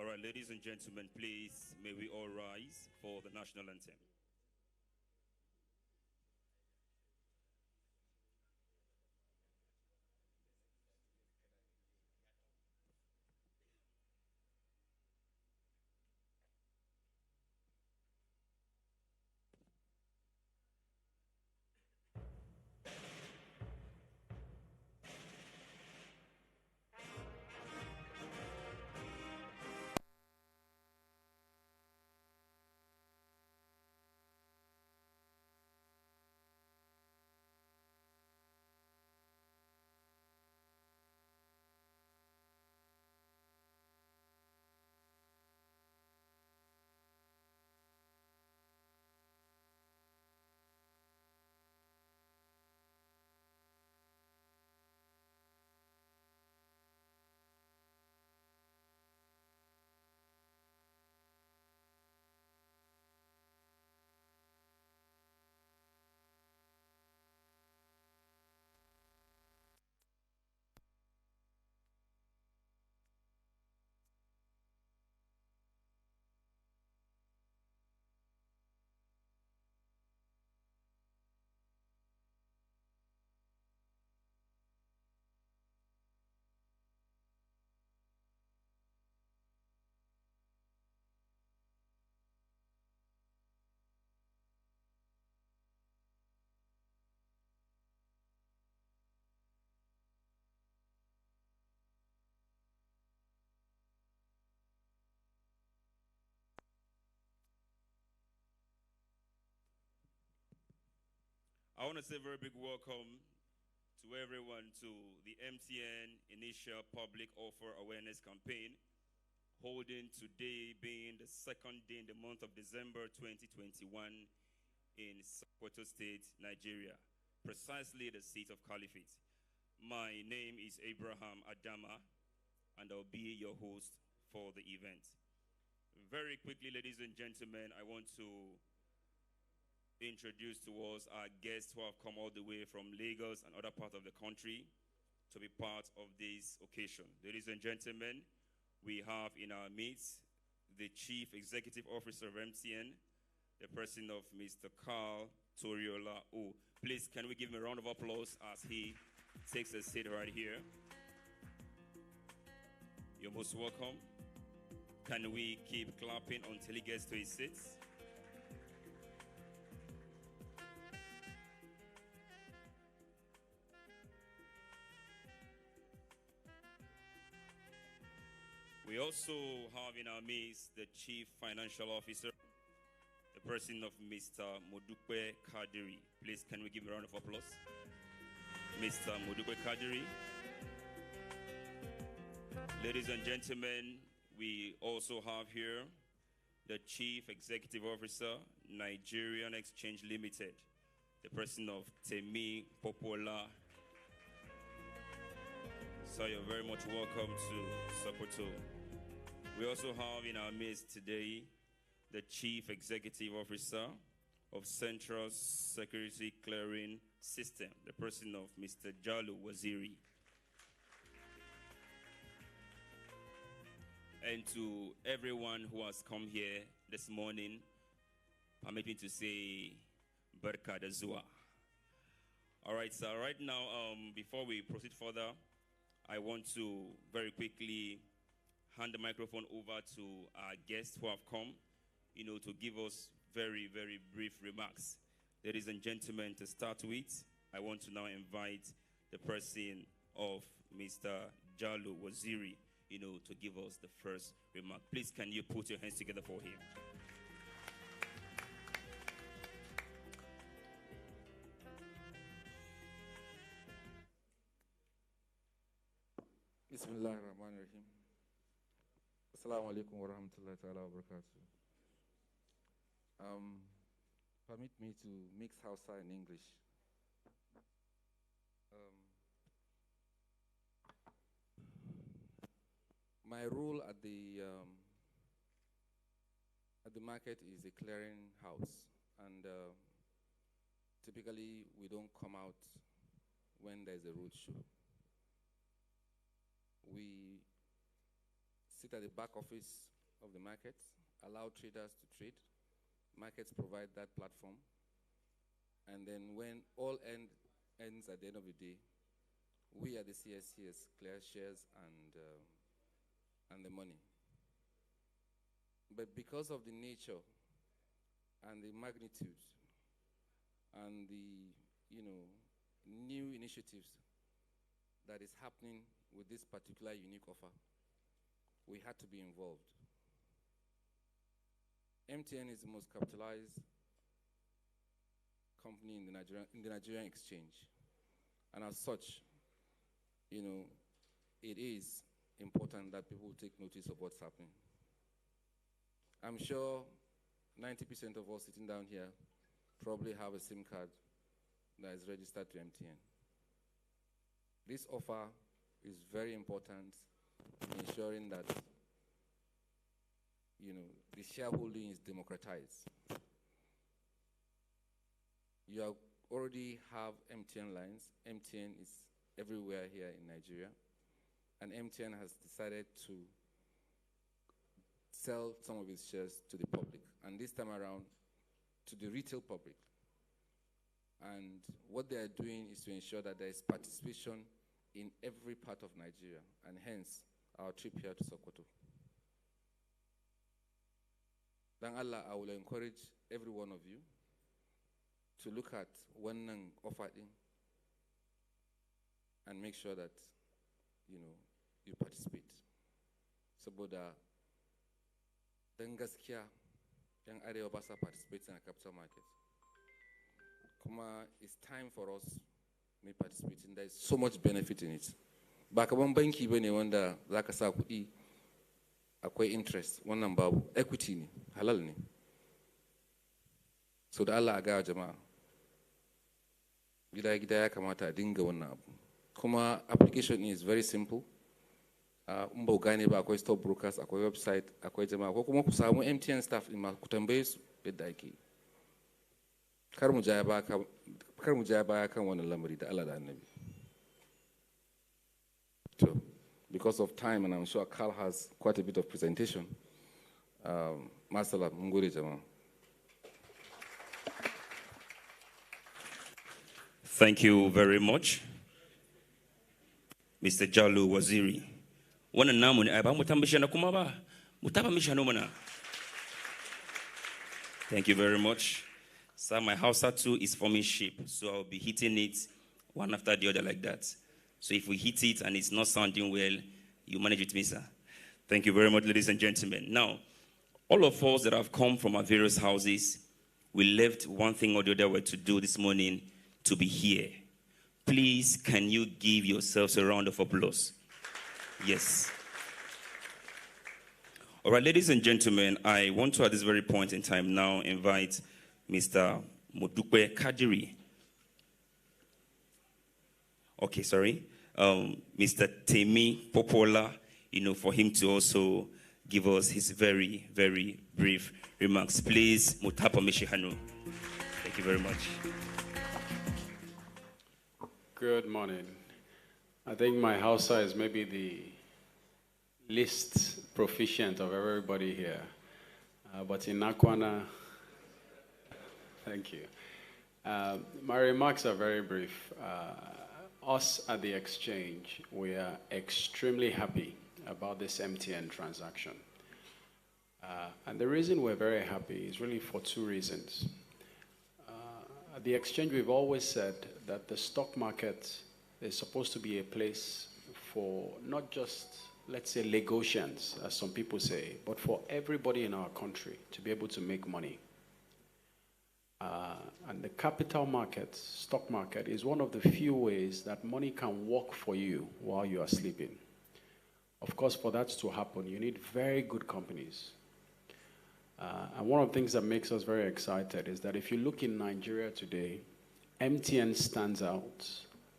right, ladies and gentlemen, please, may we all rise for the national anthem. I want to say a very big welcome to everyone to the MTN Initial Public Offer Awareness Campaign, holding today being the second day in the month of December 2021 in Sokoto State, Nigeria, precisely the seat of Caliphate. My name is Abraham Adama, and I'll be your host for the event. Very quickly, ladies and gentlemen, I want to introduce to us our guests who have come all the way from Lagos and other parts of the country to be part of this occasion. Ladies and gentlemen, we have in our midst the Chief Executive Officer of MTN, the person of Mr. Carl Toriola O. Please, can we give him a round of applause as he takes a seat right here? You're most welcome. Can we keep clapping until he gets to his seat? We also have in our midst the Chief Financial Officer, the person of Mr. Modupe Kadiri. Please, can we give a round of applause? Mr. Modupe Kadiri. Ladies and gentlemen, we also have here the Chief Executive Officer, Nigerian Exchange Limited, the person of Temi Popola. So you're very much welcome to Sokoto. We also have in our midst today the Chief Executive Officer of Central Security Clearing System, the person of Mr. Jalo Waziri. And to everyone who has come here this morning, permit me to say Barka da Zuwa. All right, so right now, before we proceed further, I want to very quickly hand the microphone over to our guests who have come, to give us very, very brief remarks. Ladies and gentlemen, to start with, I want to now invite the person of Mr. Jalo Waziri, to give us the first remark. Please, can you put your hands together for him? Bismillahirrahmanirrahim. Assalamu alaikum wa rahmatullahi ta'ala wa barakatuh. Permit me to mix Hausa and English. My role at the market is a clearing house, and typically we don't come out when there's a road show. We sit at the back office of the markets, allow traders to trade. Markets provide that platform. And then when all ends at the end of the day, we at the CSCS clear shares and the money. But because of the nature and the magnitude and the new initiatives that is happening with this particular unique offer, we had to be involved. MTN is the most capitalized company in the Nigerian exchange. And as such, it is important that people take notice of what's happening. I'm sure 90% of us sitting down here probably have a SIM card that is registered to MTN. This offer is very important in ensuring that the shareholding is democratized. You already have MTN lines. MTN is everywhere here in Nigeria. And MTN has decided to sell some of its shares to the public, and this time around to the retail public. And what they are doing is to ensure that there is participation in every part of Nigeria, and hence our trip here to Sokoto. Then Allah, I will encourage every one of you to look at one offer and make sure that you participate. Saboda dan gaskiya yan arewa ba sa participate in a capital market. Kuma it's time for us to participate. There is so much benefit in it. Ba kaman banki bane wanda zaka sa kuɗi akwai interest, wannan babu, equity ne, halal ne. So da Allah ga jama'a gida ya kamata a dinga wannan abu. Kuma application is very simple. Ba gane ba, akwai stock brokers, akwai website, akwai jama'a, ko kuma ku samu MTN staff din ma ku tambaye su yadda ake. Kar mu ja baya kan wannan lamari da Allah da Annabi. So, because of time, and I'm sure Carl has quite a bit of presentation, Masala, mun gode jama'a. Thank you very much, Mr. Jalu Waziri. Wannan namu ne, ba mu tambaye na kuma ba, mu taba mishi hannu mana. Thank you very much. Sir, my house too is forming shape, so I'll be hitting it one after the other like that. So if we hit it and it's not sounding well, you manage with me, sir. Thank you very much, ladies and gentlemen. Now, all of us that have come from our various houses, we left one thing or the other way to do this morning, to be here. Please, can you give yourselves a round of applause? Yes. All right, ladies and gentlemen, I want to, at this very point in time now, invite Mr. Modupe Kadiri. Okay, sorry. Mr. Temi Popola, for him to also give us his very, very brief remarks. Please, Mutapa Mishihanu. Thank you very much. Good morning. I think my Hausa is maybe the least proficient of everybody here. But in Nakwana, thank you. My remarks are very brief. Us at the exchange, we are extremely happy about this MTN transaction. And the reason we're very happy is really for two reasons. At the exchange, we've always said that the stock market is supposed to be a place for not just, let's say, Lagosians, as some people say, but for everybody in our country to be able to make money. And the capital market, stock market, is one of the few ways that money can work for you while you are sleeping. Of course, for that to happen, you need very good companies. And one of the things that makes us very excited is that if you look in Nigeria today, MTN stands out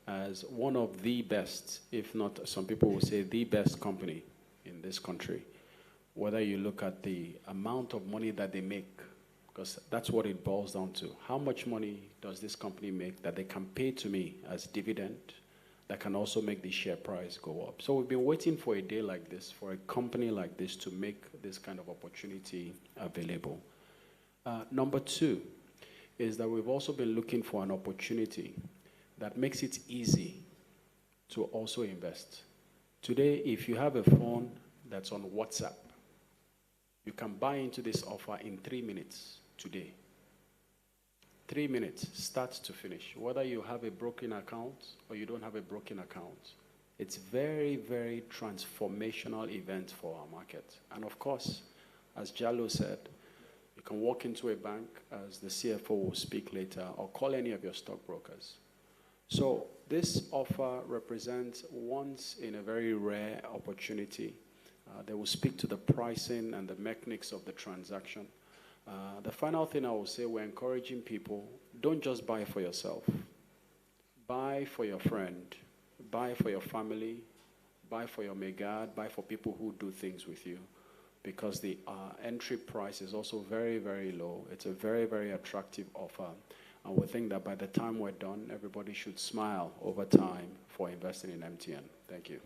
as one of the best, if not, some people will say the best company in this country. Whether you look at the amount of money that they make, because that's what it boils down to. How much money does this company make that they can pay to me as dividend, that can also make the share price go up. So we've been waiting for a day like this, for a company like this to make this kind of opportunity available. Number two is that we've also been looking for an opportunity that makes it easy to also invest. Today, if you have a phone that's on WhatsApp, you can buy into this offer in 3 minutes today. 3 minutes, start to finish. Whether you have a broken account or you don't have a broken account, it's very, very transformational event for our market. And of course, as Jallo said, you can walk into a bank, as the CFO will speak later, or call any of your stockbrokers. So this offer represents once in a very rare opportunity. They will speak to the pricing and the mechanics of the transaction. The final thing I will say, we're encouraging people, don't just buy for yourself. Buy for your friend, buy for your family, buy for your megad, buy for people who do things with you, because the entry price is also very, very low. It's a very, very attractive offer. And we think that by the time we're done, everybody should smile over time for investing in MTN. Thank you.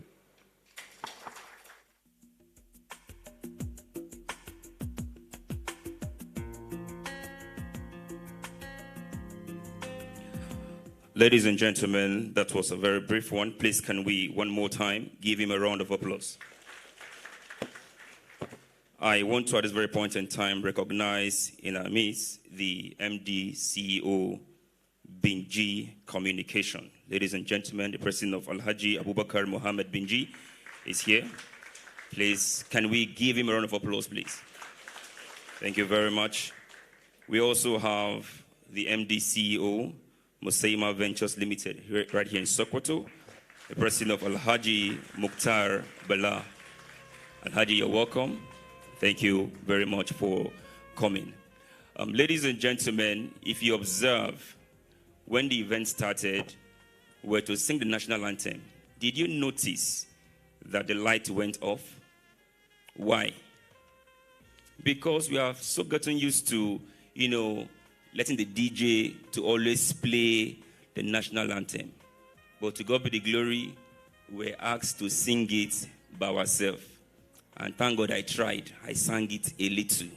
Ladies and gentlemen, that was a very brief one. Please, can we, one more time, give him a round of applause? I want to, at this very point in time, recognize in our midst the MD, CEO, Binji Communication. Ladies and gentlemen, the president of Alhaji Abubakar Mohammed Binji is here. Please, can we give him a round of applause, please? Thank you very much. We also have the MD, CEO, Musaima Ventures Limited, right here in Sokoto, the president of Alhaji Mukhtar Bala. Alhaji, you're welcome. Thank you very much for coming. Ladies and gentlemen, if you observe, when the event started, we were to sing the national anthem. Did you notice that the light went off? Why? Because we have so gotten used to, letting the DJ to always play the national anthem. But to God be the glory, we're asked to sing it by ourselves. And thank God I tried. I sang it a little.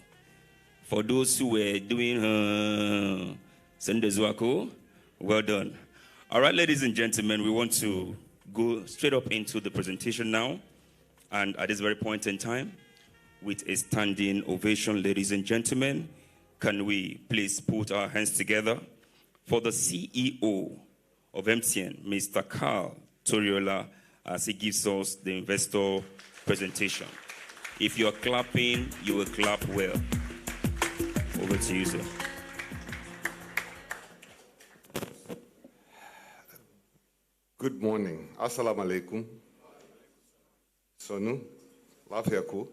For those who were doing Sendezwako, well done. All right, ladies and gentlemen, we want to go straight up into the presentation now. And at this very point in time, with a standing ovation, ladies and gentlemen, can we please put our hands together for the CEO of MTN, Mr. Carl Toriola, as he gives us the investor presentation. If you're clapping, you will clap well. Over to you, sir. Good morning. Assalamu alaikum. Sonu, Lafiaku.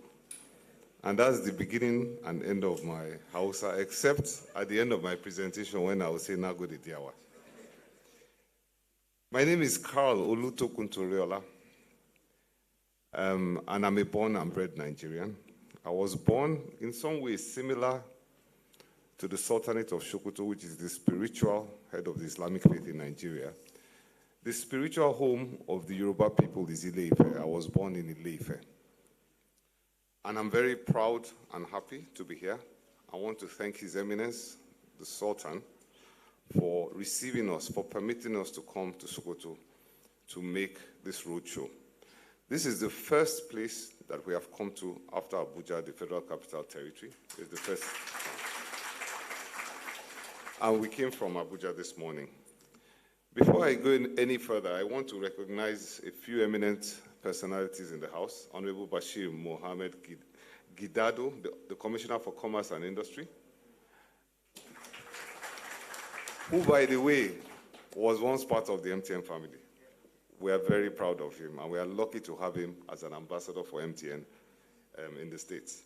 And that's the beginning and end of my Hausa, except at the end of my presentation when I will say Nagode Diawa. My name is Carl Olutokun Toriola, and I'm a born and bred Nigerian. I was born in some ways similar to the Sultanate of Sokoto, which is the spiritual head of the Islamic faith in Nigeria. The spiritual home of the Yoruba people is Ile-Ife. I was born in Ile-Ife. And I'm very proud and happy to be here. I want to thank His Eminence, the Sultan, for receiving us, for permitting us to come to Sokoto to make this roadshow. This is the first place that we have come to after Abuja, the Federal Capital Territory. It's the first. And we came from Abuja this morning. Before I go any further, I want to recognize a few eminent personalities in the House. Honorable Bashir Mohammed Gidado, the Commissioner for Commerce and Industry, who, by the way, was once part of the MTN family. We are very proud of him, and we are lucky to have him as an ambassador for MTN in the States.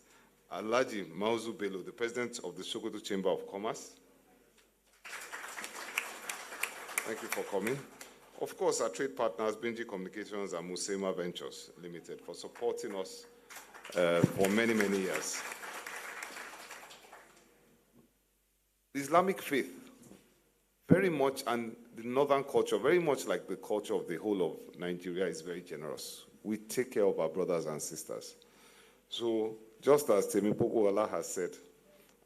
Alhaji Mauzu Bello, the President of the Sokoto Chamber of Commerce. Thank you for coming. Of course, our trade partners, Binji Communications and Musaima Ventures Limited, for supporting us for many, many years. The Islamic faith very much, and the northern culture, very much like the culture of the whole of Nigeria, is very generous. We take care of our brothers and sisters. So just as Temi Pokuola has said,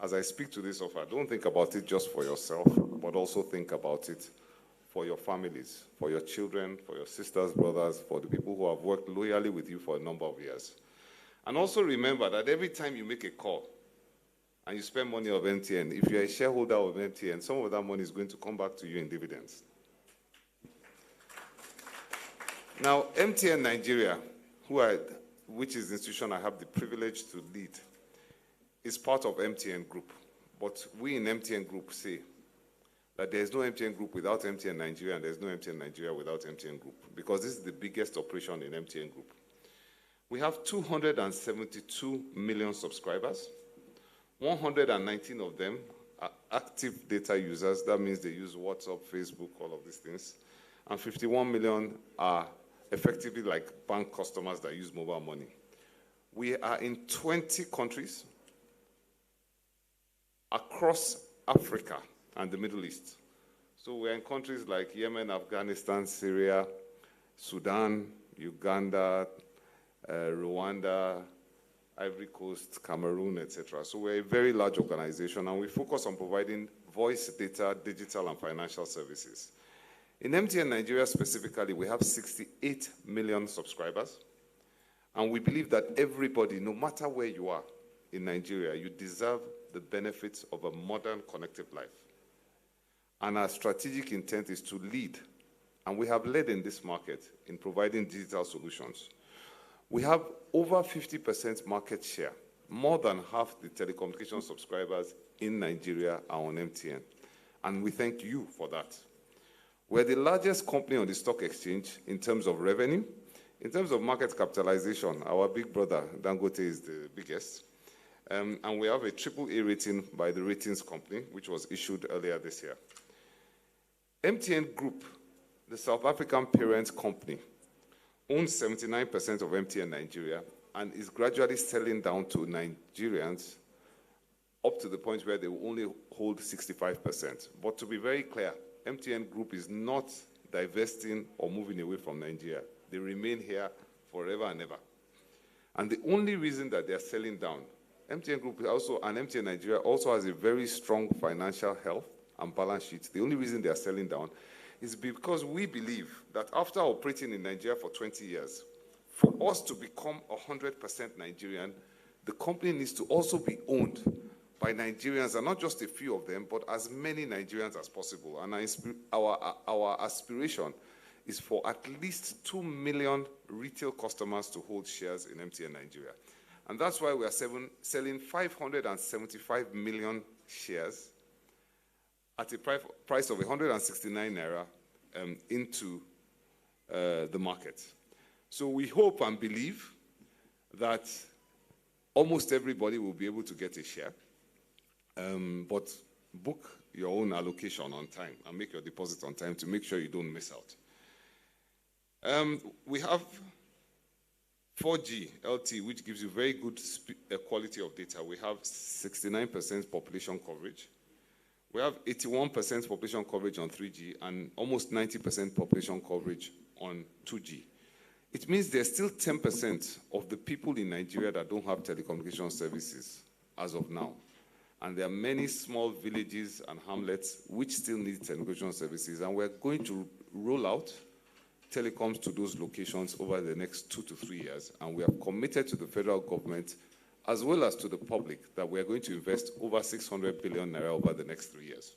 as I speak to this offer, don't think about it just for yourself, but also think about it for your families, for your children, for your sisters, brothers, for the people who have worked loyally with you for a number of years. And also remember that every time you make a call and you spend money of MTN, if you're a shareholder of MTN, some of that money is going to come back to you in dividends. Now, MTN Nigeria, which is the institution I have the privilege to lead, is part of MTN Group. But we in MTN Group say that there is no MTN Group without MTN Nigeria, and there's no MTN Nigeria without MTN Group, because this is the biggest operation in MTN Group. We have 272 million subscribers. 119 of them are active data users. That means they use WhatsApp, Facebook, all of these things. And 51 million are effectively like bank customers that use mobile money. We are in 20 countries across Africa and the Middle East. So we're in countries like Yemen, Afghanistan, Syria, Sudan, Uganda, Rwanda, Ivory Coast, Cameroon, etc. So we're a very large organization, and we focus on providing voice, data, digital, and financial services. In MTN Nigeria specifically, we have 68 million subscribers, and we believe that everybody, no matter where you are in Nigeria, you deserve the benefits of a modern, connected life. And our strategic intent is to lead, and we have led in this market in providing digital solutions. We have over 50% market share. More than half the telecommunication subscribers in Nigeria are on MTN, and we thank you for that. We're the largest company on the stock exchange in terms of revenue. In terms of market capitalization, our big brother, Dangote, is the biggest. And we have a AAA rating by the ratings company, which was issued earlier this year. MTN Group, the South African parent company, owns 79% of MTN Nigeria and is gradually selling down to Nigerians up to the point where they will only hold 65%. But to be very clear, MTN Group is not divesting or moving away from Nigeria. They remain here forever and ever. And the only reason that they're selling down, MTN Group also, and MTN Nigeria also has a very strong financial health and balance sheet. The only reason they're selling down is because we believe that after operating in Nigeria for 20 years, for us to become 100% Nigerian, the company needs to also be owned by Nigerians, and not just a few of them, but as many Nigerians as possible. And our aspiration is for at least 2 million retail customers to hold shares in MTN Nigeria. And that's why we are selling 575 million shares at a price of 169 naira into the market. So we hope and believe that almost everybody will be able to get a share. But book your own allocation on time and make your deposit on time to make sure you don't miss out. We have 4G LTE, which gives you very good quality of data. We have 69% population coverage. We have 81% population coverage on 3G and almost 90% population coverage on 2G. It means there's still 10% of the people in Nigeria that don't have telecommunication services as of now. And there are many small villages and hamlets which still need telecommunication services, and we're going to roll out telecoms to those locations over the next 2 to 3 years, and we have committed to the federal government as well as to the public that we are going to invest over 600 billion naira over the next 3 years.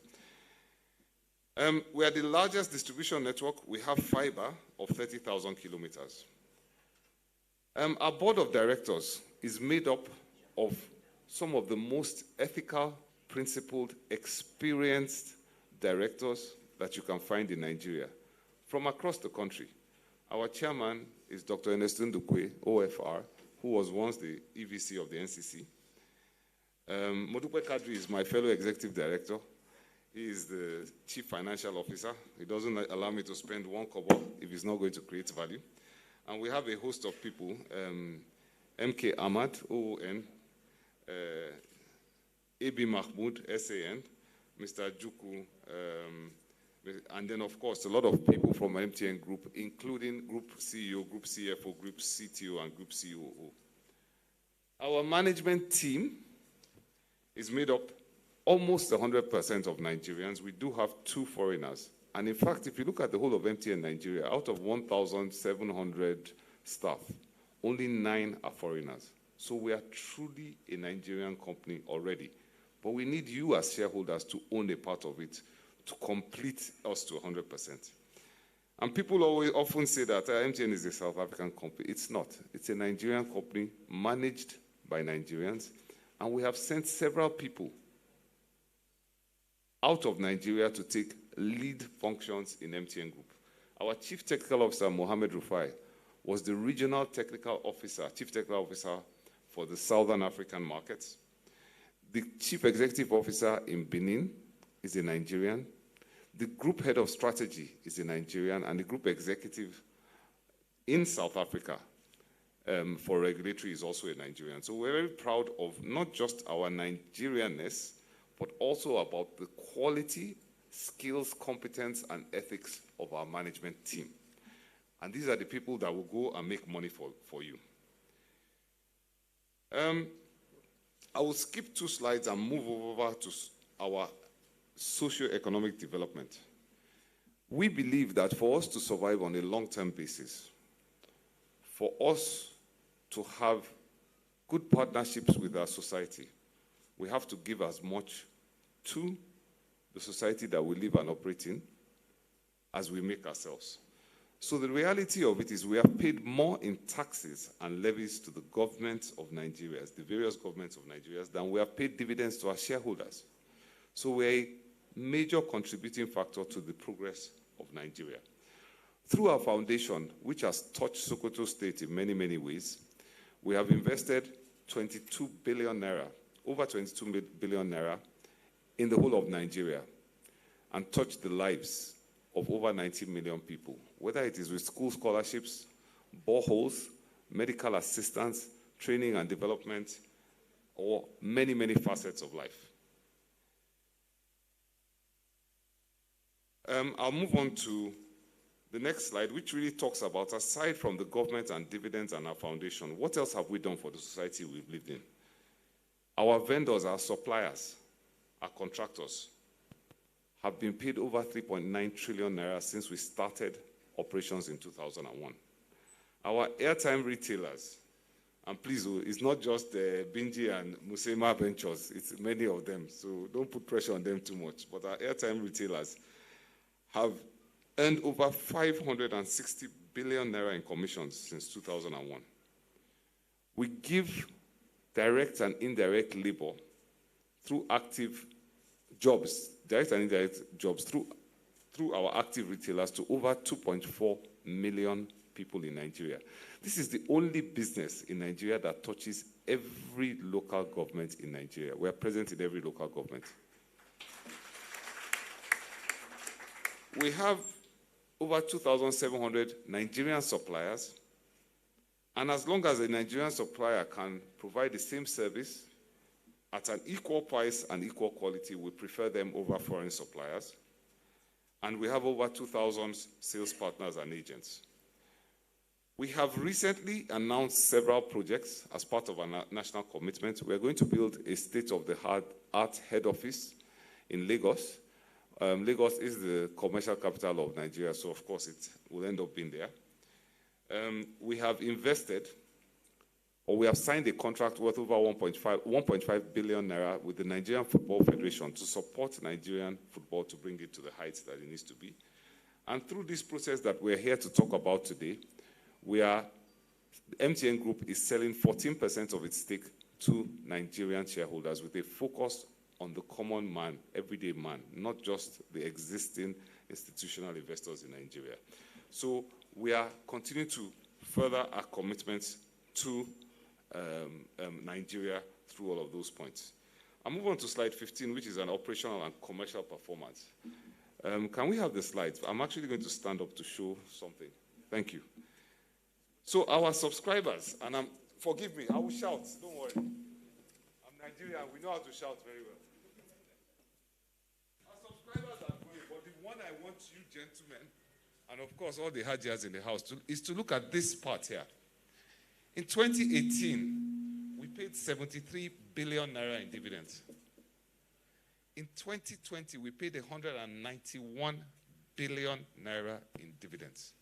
We are the largest distribution network. We have fiber of 30,000 kilometers. Our board of directors is made up of some of the most ethical, principled, experienced directors that you can find in Nigeria from across the country. Our chairman is Dr. Ernestine Dukwe, OFR, who was once the EVC of the NCC. Modupe Kadri is my fellow executive director. He is the chief financial officer. He doesn't allow me to spend one kobo if he's not going to create value. And we have a host of people, MK Ahmad, OON, AB Mahmoud, SAN, Mr. Juku, And then, of course, a lot of people from MTN Group, including Group CEO, Group CFO, Group CTO, and Group COO. Our management team is made up almost 100% of Nigerians. We do have 2 foreigners. And in fact, if you look at the whole of MTN Nigeria, out of 1,700 staff, only 9 are foreigners. So we are truly a Nigerian company already. But we need you as shareholders to own a part of it to complete us to 100%. And people often say that MTN is a South African company. It's not. It's a Nigerian company managed by Nigerians. And we have sent several people out of Nigeria to take lead functions in MTN Group. Our Chief Technical Officer, Mohammed Rufai, was the Regional Technical Officer, Chief Technical Officer for the Southern African markets. The Chief Executive Officer in Benin is a Nigerian. The Group Head of Strategy is a Nigerian, and the Group Executive in South Africa for regulatory is also a Nigerian. So we're very proud of not just our Nigerianness, but also about the quality, skills, competence, and ethics of our management team. And these are the people that will go and make money for you. I will skip 2 slides and move over to our socio-economic development. We believe that for us to survive on a long-term basis, for us to have good partnerships with our society, we have to give as much to the society that we live and operate in as we make ourselves. So the reality of it is we have paid more in taxes and levies to the government of Nigeria, the various governments of Nigeria, than we have paid dividends to our shareholders. So we're a major contributing factor to the progress of Nigeria. Through our foundation, which has touched Sokoto State in many, many ways, we have invested 22 billion naira, over 22 billion naira in the whole of Nigeria and touched the lives of over 90 million people, whether it is with school scholarships, boreholes, medical assistance, training and development, or many, many facets of life. I'll move on to the next slide, which really talks about, aside from the government and dividends and our foundation, what else have we done for the society we've lived in? Our vendors, our suppliers, our contractors have been paid over 3.9 trillion naira since we started operations in 2001. Our airtime retailers, and please, it's not just Binji and Musema Ventures, it's many of them, so don't put pressure on them too much. But our airtime retailers have earned over 560 billion naira in commissions since 2001. We give direct and indirect labor through active jobs, direct and indirect jobs through our active retailers to over 2.4 million people in Nigeria. This is the only business in Nigeria that touches every local government in Nigeria. We are present in every local government. We have over 2,700 Nigerian suppliers, and as long as a Nigerian supplier can provide the same service at an equal price and equal quality, we prefer them over foreign suppliers. And we have over 2,000 sales partners and agents. We have recently announced several projects as part of our national commitment. We are going to build a state-of-the-art head office in Lagos. Lagos is the commercial capital of Nigeria, so of course it will end up being there. We have invested, or we have signed a contract worth over 1.5 billion naira with the Nigerian Football Federation to support Nigerian football to bring it to the heights that it needs to be. And through this process that we're here to talk about today, the MTN Group is selling 14% of its stake to Nigerian shareholders with a focus on the common man, everyday man, not just the existing institutional investors in Nigeria. So we are continuing to further our commitments to Nigeria through all of those points. I'll move on to slide 15, which is an operational and commercial performance. Can we have the slides? I'm actually going to stand up to show something. Thank you. So our subscribers, and forgive me, I will shout, don't worry. I'm Nigerian, we know how to shout very well. Our subscribers are growing, But the one I want you gentlemen, and of course all the Hajias in the house, is to look at this part here. In 2018, we paid 73 billion naira in dividends. In 2020, we paid 191 billion naira in dividends.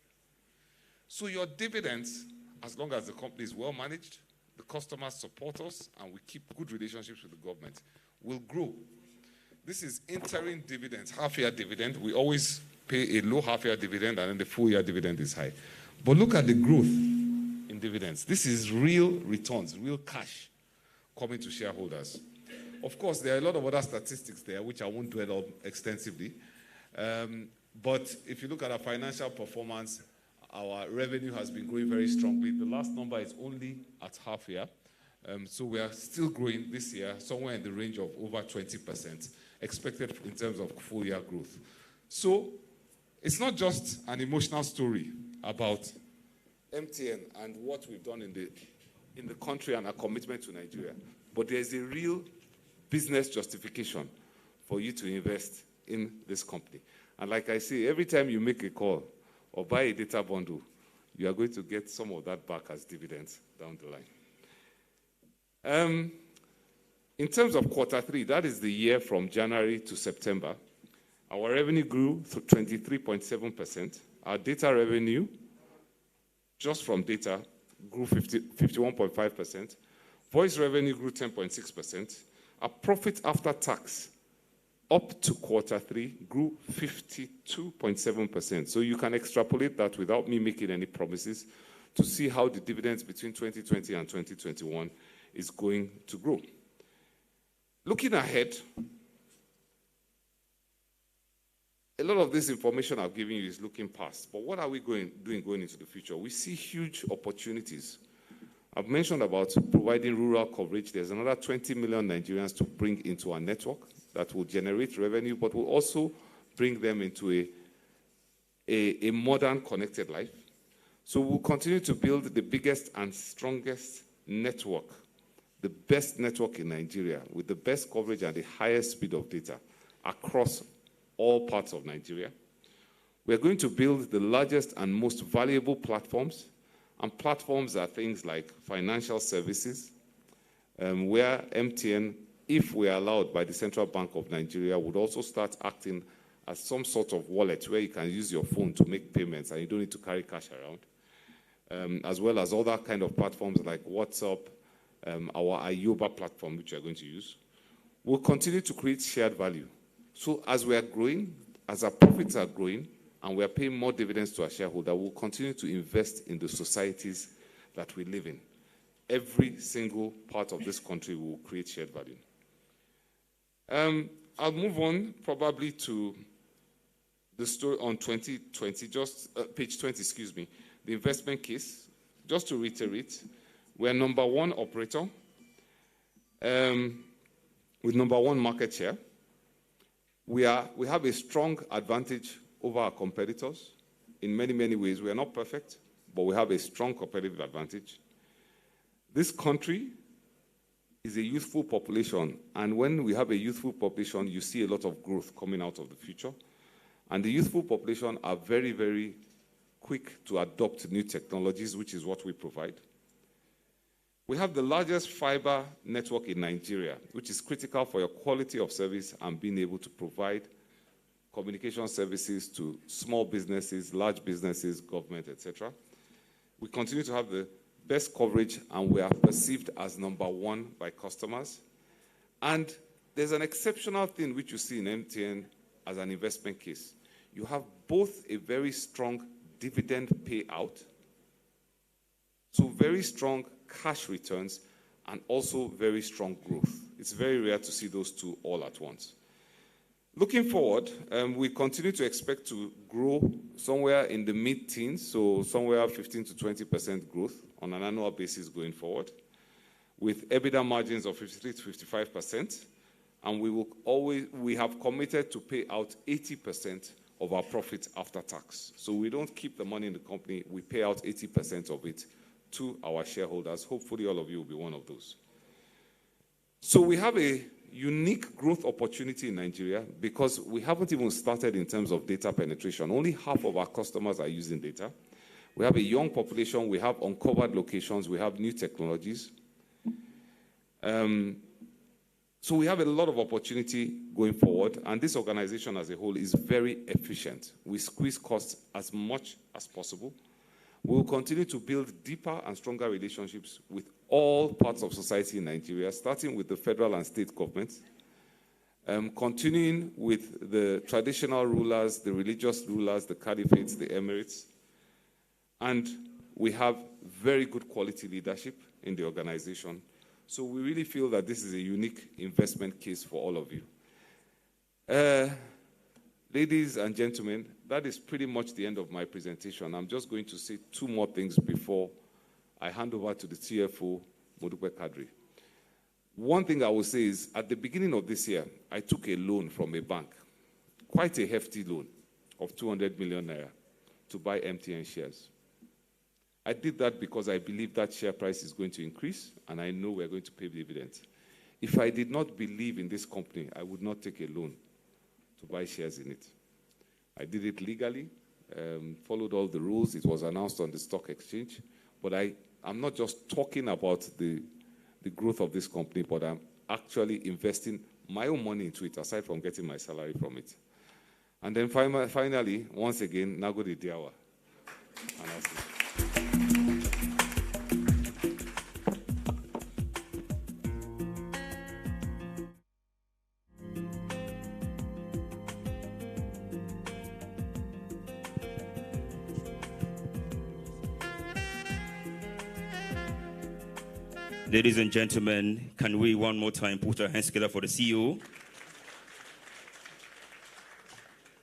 So your dividends, as long as the company is well managed, the customers support us, and we keep good relationships with the government, will grow. This is interim dividends, half-year dividend. We always pay a low half-year dividend, and then the full-year dividend is high. But look at the growth in dividends. This is real returns, real cash coming to shareholders. Of course, there are a lot of other statistics there, which I won't dwell on extensively. But if you look at our financial performance, our revenue has been growing very strongly. The last number is only at half year. So we are still growing this year, somewhere in the range of over 20%, expected in terms of full year growth. So it's not just an emotional story about MTN and what we've done in the country and our commitment to Nigeria, but there's a real business justification for you to invest in this company. And like I say, every time you make a call or buy a data bundle, you are going to get some of that back as dividends down the line. In terms of quarter three, that is the year from January to September, our revenue grew 23.7%. Our data revenue, just from data, grew 51.5%. Voice revenue grew 10.6%. Our profit after tax, up to quarter three, grew 52.7%. So you can extrapolate that without me making any promises to see how the dividends between 2020 and 2021 is going to grow. Looking ahead, a lot of this information I've given you is looking past. But what are we doing going into the future? We see huge opportunities. I've mentioned about providing rural coverage. There's another 20 million Nigerians to bring into our network that will generate revenue, but will also bring them into a modern, connected life. So we'll continue to build the biggest and strongest network, the best network in Nigeria, with the best coverage and the highest speed of data across all parts of Nigeria. We're going to build the largest and most valuable platforms, and platforms are things like financial services, where MTN, if we're allowed by the Central Bank of Nigeria, would also start acting as some sort of wallet where you can use your phone to make payments and you don't need to carry cash around, as well as other kind of platforms like WhatsApp, our Ayoba platform, which we are going to use. We'll continue to create shared value. So as we are growing, as our profits are growing, and we are paying more dividends to our shareholder, we'll continue to invest in the societies that we live in. Every single part of this country will create shared value. I'll move on probably to the story on 2020, just page 20, excuse me, the investment case. Just to reiterate, we're number one operator with number one market share. We have a strong advantage over our competitors in many, many ways. We are not perfect, but we have a strong competitive advantage. This country is a youthful population, and when we have a youthful population, you see a lot of growth coming out of the future. And the youthful population are very, very quick to adopt new technologies, which is what we provide. We have the largest fiber network in Nigeria, which is critical for your quality of service and being able to provide communication services to small businesses, large businesses, government, etc. We continue to have the best coverage, and we are perceived as number one by customers. And there's an exceptional thing which you see in MTN as an investment case. You have both a very strong dividend payout, so very strong cash returns, and also very strong growth. It's very rare to see those two all at once. Looking forward, we continue to expect to grow somewhere in the mid-teens, so somewhere 15 to 20% growth on an annual basis going forward, with EBITDA margins of 53 to 55%, and we have committed to pay out 80% of our profits after tax. So we don't keep the money in the company, we pay out 80% of it to our shareholders. Hopefully all of you will be one of those. So we have a unique growth opportunity in Nigeria because we haven't even started in terms of data penetration. Only half of our customers are using data. We have a young population, we have uncovered locations, we have new technologies. So we have a lot of opportunity going forward, and this organization as a whole is very efficient. We squeeze costs as much as possible. We will continue to build deeper and stronger relationships with all parts of society in Nigeria, starting with the federal and state governments, continuing with the traditional rulers, the religious rulers, the caliphates, the emirates. And we have very good quality leadership in the organization. So we really feel that this is a unique investment case for all of you. Ladies and gentlemen, that is pretty much the end of my presentation. I'm just going to say two more things before I hand over to the CFO, Modupe Kadri. One thing I will say is, at the beginning of this year, I took a loan from a bank, quite a hefty loan of 200 million naira to buy MTN shares. I did that because I believe that share price is going to increase, and I know we're going to pay dividends. If I did not believe in this company, I would not take a loan to buy shares in it. I did it legally, followed all the rules. It was announced on the stock exchange. But I'm not just talking about the growth of this company, but I'm actually investing my own money into it, aside from getting my salary from it. And then finally, once again, Nagode Diawa. And that's it. Ladies and gentlemen, can we one more time put our hands together for the CEO?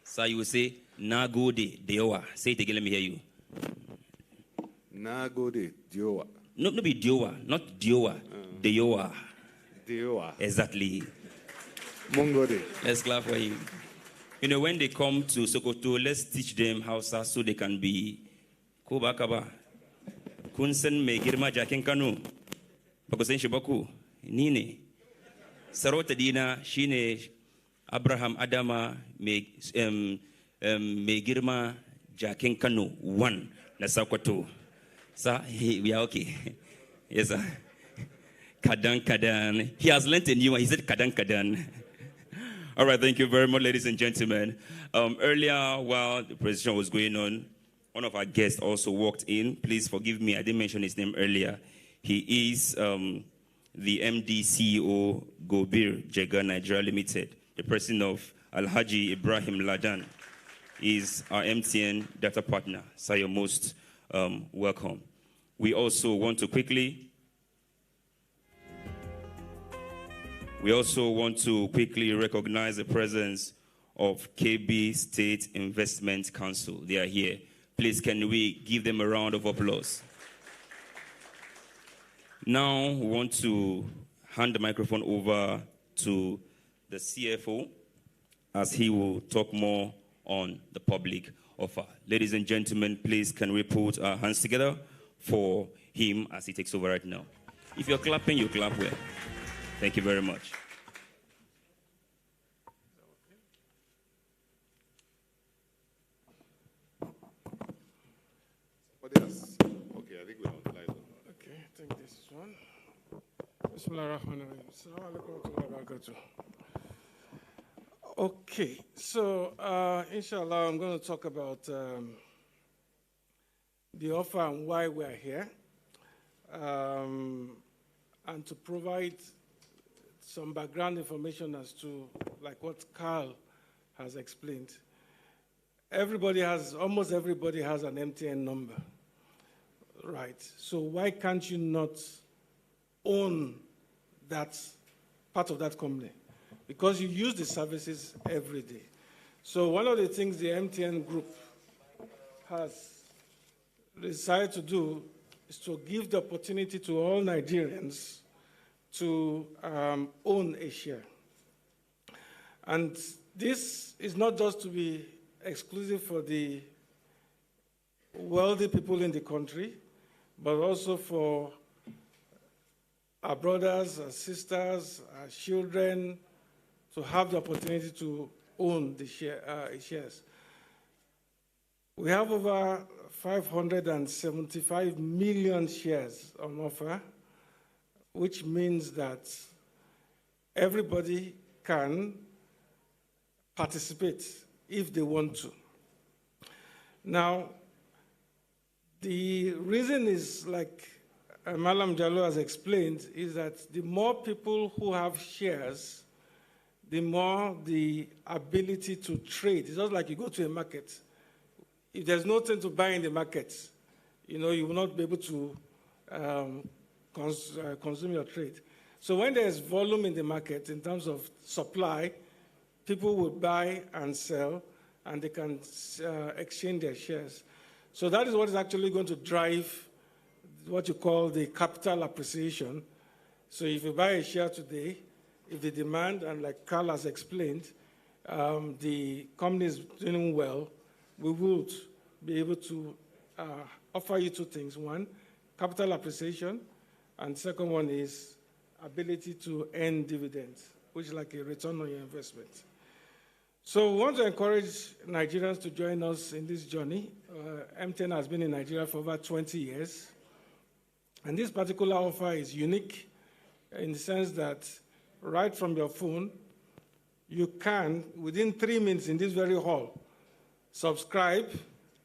So you will say, Nagode Diowa. Say it again, let me hear you. Nagode Diowa. No, be Diowa, not Diowa. Diowa. Diowa. Exactly. Mongode. Let's clap for him. You know, when they come to Sokoto, let's teach them Hausa so they can be Kubakaba. Kunsen me girma jakin Kanu. Bakusen Shibaku. Nine. Sarota Dina, Shine, Abraham Adama, me girma jakin Kanu. One. Na Sokoto. Sir, we are okay. Yes, sir. Kadan Kadan. He has learnt a new one. He said Kadan Kadan. All right, thank you very much, ladies and gentlemen. Earlier, while the presentation was going on, one of our guests also walked in. Please forgive me, I didn't mention his name earlier. He is the MD CEO, Gobir Jega Nigeria Limited. The president of Alhaji Ibrahim Ladan is our MTN data partner. So you're most welcome. We also want to quickly recognize the presence of KB State Investment Council. They are here. Please, can we give them a round of applause? Now, we want to hand the microphone over to the CFO as he will talk more on the public offer. Ladies and gentlemen, please, can we put our hands together for him as he takes over right now? If you're clapping, you clap well. Thank you very much. Okay, I think we're on the line. Okay, I think this is one. Bismillahirrahmanirrahim. Assalamu alaikum wa rahmatullahi wa barakatuh. Okay, so inshallah, I'm going to talk about the offer and why we're here, and to provide some background information as to, like what Carl has explained. Almost everybody has an MTN number, right? So why can't you not own that part of that company? Because you use the services every day. So one of the things the MTN group has decided to do is to give the opportunity to all Nigerians to own a share. And this is not just to be exclusive for the wealthy people in the country, but also for our brothers, our sisters, our children to have the opportunity to own the shares. We have over 575 million shares on offer, which means that everybody can participate if they want to. Now, the reason is, like Malam Jallo has explained, is that the more people who have shares, the more the ability to trade. It's just like you go to a market. If there's nothing to buy in the market, you will not be able to consume your trade. So when there's volume in the market in terms of supply, people will buy and sell, and they can exchange their shares. So that is what is actually going to drive what you call the capital appreciation. So if you buy a share today, if the demand, and like Carl has explained, the company is doing well, we would be able to offer you two things. One, capital appreciation, and second one is ability to earn dividends, which is like a return on your investment. So we want to encourage Nigerians to join us in this journey. MTN has been in Nigeria for over 20 years. And this particular offer is unique in the sense that right from your phone, you can, within 3 minutes in this very hall, subscribe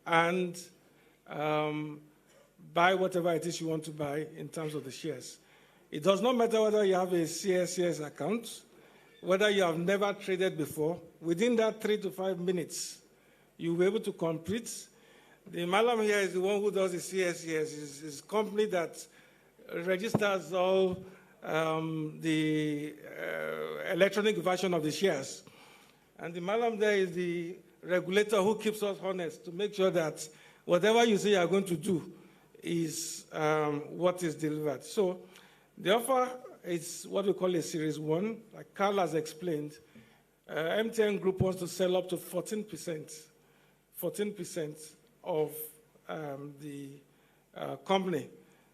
and buy whatever it is you want to buy in terms of the shares. It does not matter whether you have a CSCS account, whether you have never traded before. Within that 3 to 5 minutes, you'll be able to complete. The Malam here is the one who does the CSCS. It's a company that registers all the electronic version of the shares. And the Malam there is the regulator who keeps us honest to make sure that whatever you say you are going to do is what is delivered. So the offer is what we call a Series 1. Like Carl has explained, MTN Group wants to sell up to 14% of the company.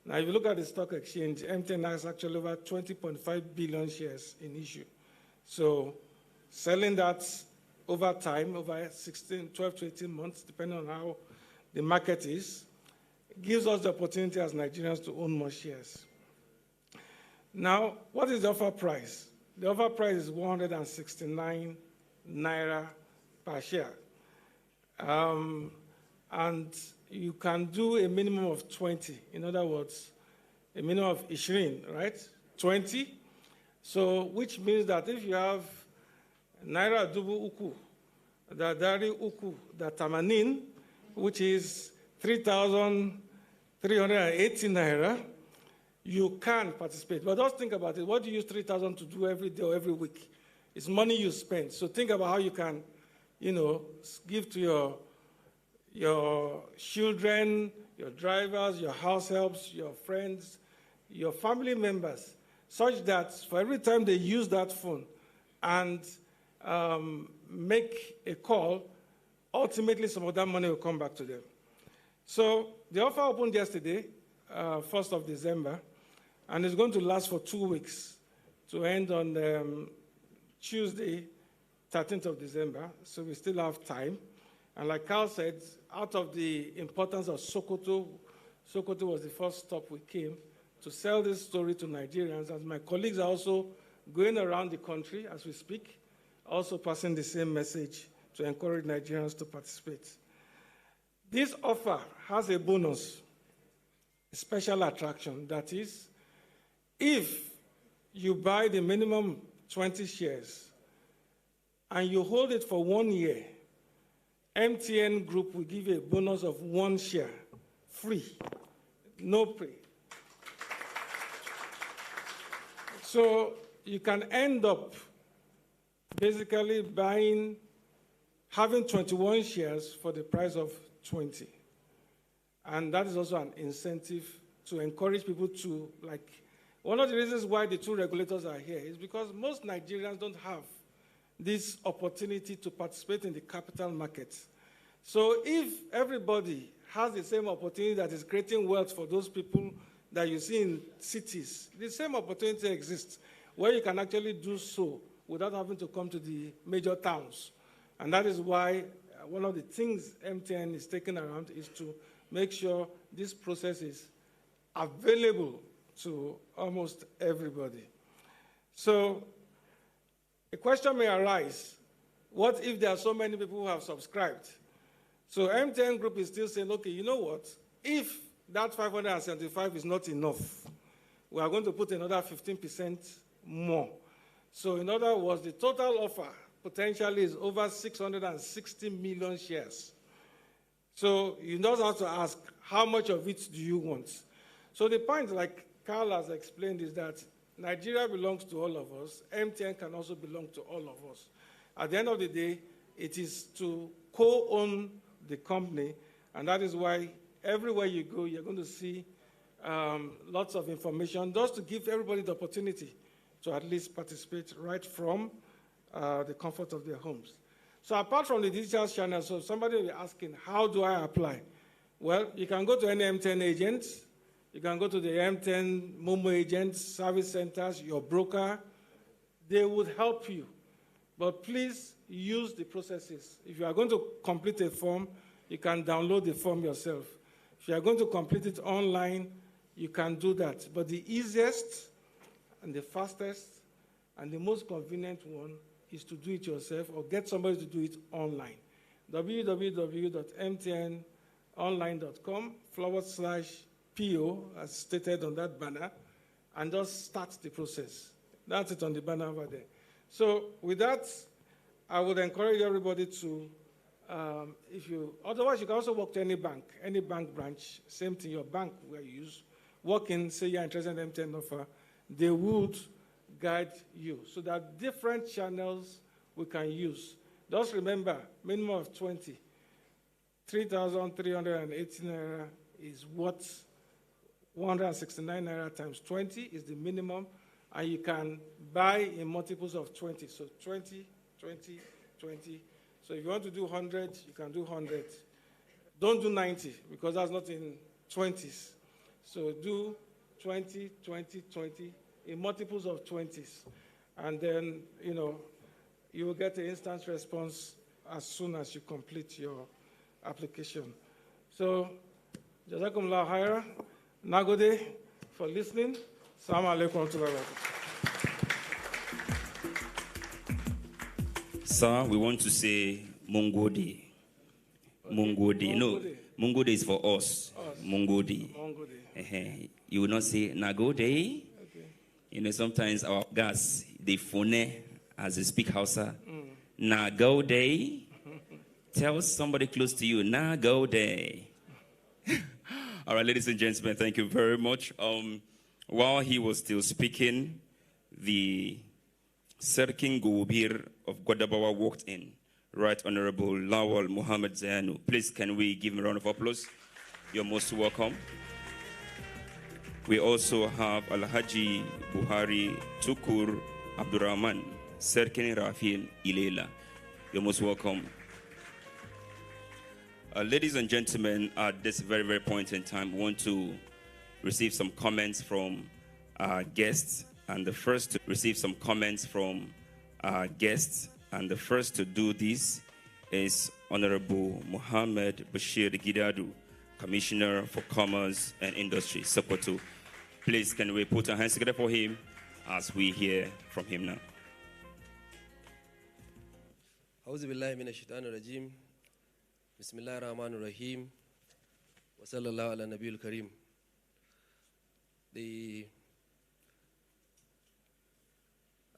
Now, if you look at the stock exchange, MTN has actually over 20.5 billion shares in issue. So selling that over time, over 12 to 18 months, depending on how the market is, gives us the opportunity as Nigerians to own more shares. Now, what is the offer price? The offer price is 169 naira per share. And you can do a minimum of 20. In other words, a minimum of 20, right? 20. So, which means that if you have naira dubu uku, the dari uku, the tamanin, which is 3,380 naira, you can participate. But just think about it. What do you use 3,000 to do every day or every week? It's money you spend. So think about how you can, give to your children, your drivers, your house helps, your friends, your family members, such that for every time they use that phone and make a call, ultimately some of that money will come back to them. So the offer opened yesterday, 1st of December, and it's going to last for 2 weeks to end on Tuesday, 13th of December, so we still have time. And like Carl said, out of the importance of Sokoto, Sokoto was the first stop we came to sell this story to Nigerians, and my colleagues are also going around the country as we speak, also passing the same message to encourage Nigerians to participate. This offer has a bonus, a special attraction, that is, if you buy the minimum 20 shares and you hold it for 1 year, MTN Group will give you a bonus of 1 share, free, no pay. So you can end up basically having 21 shares for the price of 20. And that is also an incentive to encourage people to, one of the reasons why the two regulators are here is because most Nigerians don't have this opportunity to participate in the capital markets. So if everybody has the same opportunity that is creating wealth for those people that you see in cities, the same opportunity exists where you can actually do so without having to come to the major towns. And that is why one of the things MTN is taking around is to make sure this process is available to almost everybody. So a question may arise, what if there are so many people who have subscribed? So MTN Group is still saying, okay, you know what? If that 575 is not enough, we are going to put another 15% more. So in other words, the total offer potentially is over 660 million shares. So you just have to ask, how much of it do you want? So the point, like Carl has explained, is that Nigeria belongs to all of us. MTN can also belong to all of us. At the end of the day, it is to co-own the company, and that is why everywhere you go, you're going to see lots of information, just to give everybody the opportunity to at least participate right from the comfort of their homes. So apart from the digital channel, so somebody will be asking, how do I apply? Well, you can go to any MTN agent. You can go to the MTN Momo agents, service centers, your broker. They would help you. But please use the processes. If you are going to complete a form, you can download the form yourself. If you are going to complete it online, you can do that. But the easiest and the fastest and the most convenient one is to do it yourself or get somebody to do it online. www.mtnonline.com/PO, as stated on that banner, and just start the process. That's it on the banner over there. So with that, I would encourage everybody to, otherwise you can also walk to any bank branch, same thing, your bank where you use, walk in, say you're interested in MTN offer, they would guide you. So there are different channels we can use. Just remember, minimum of 20. 3,380 naira is what 169 naira times 20 is the minimum, and you can buy in multiples of 20. So 20, 20, 20. So if you want to do 100, you can do 100. Don't do 90, because that's not in 20s. So do 20, 20, 20 in multiples of 20s. And then, you will get an instant response as soon as you complete your application. So, Jazakumullah khaira, Nagode for listening. Assalamu alaikum wa rahmatullahi wa barakatuh. Sir, we want to say Mungodi. Mungodi. No, Mungodi is for us. Mungodi. You will not say Nagode. Okay. Sometimes our guys, they phone as they speak Hausa. Nagode. Tell somebody close to you, Nagode. All right, ladies and gentlemen, thank you very much. While he was still speaking, the Serkin Gubir of Gwadabawa walked in. Right Honorable Lawal Muhammad Zayanu. Please, can we give him a round of applause? You're most welcome. We also have Alhaji Buhari Tukur Abdurrahman, Serkin Rafin Ilela. You're most welcome. Ladies and gentlemen, at this very, very point in time, we want to receive some comments from our guests. And the first to receive some comments from our guests, and the first to do this is Honorable Mohammed Bashir Gidadu, Commissioner for Commerce and Industry, Sokoto. Please, can we put our hands together for him as we hear from him now? A'udhu billahi minash shaitanir rajim. Bismillahir rahmanir rahim. Wa sallallahu ala nabiyil karim.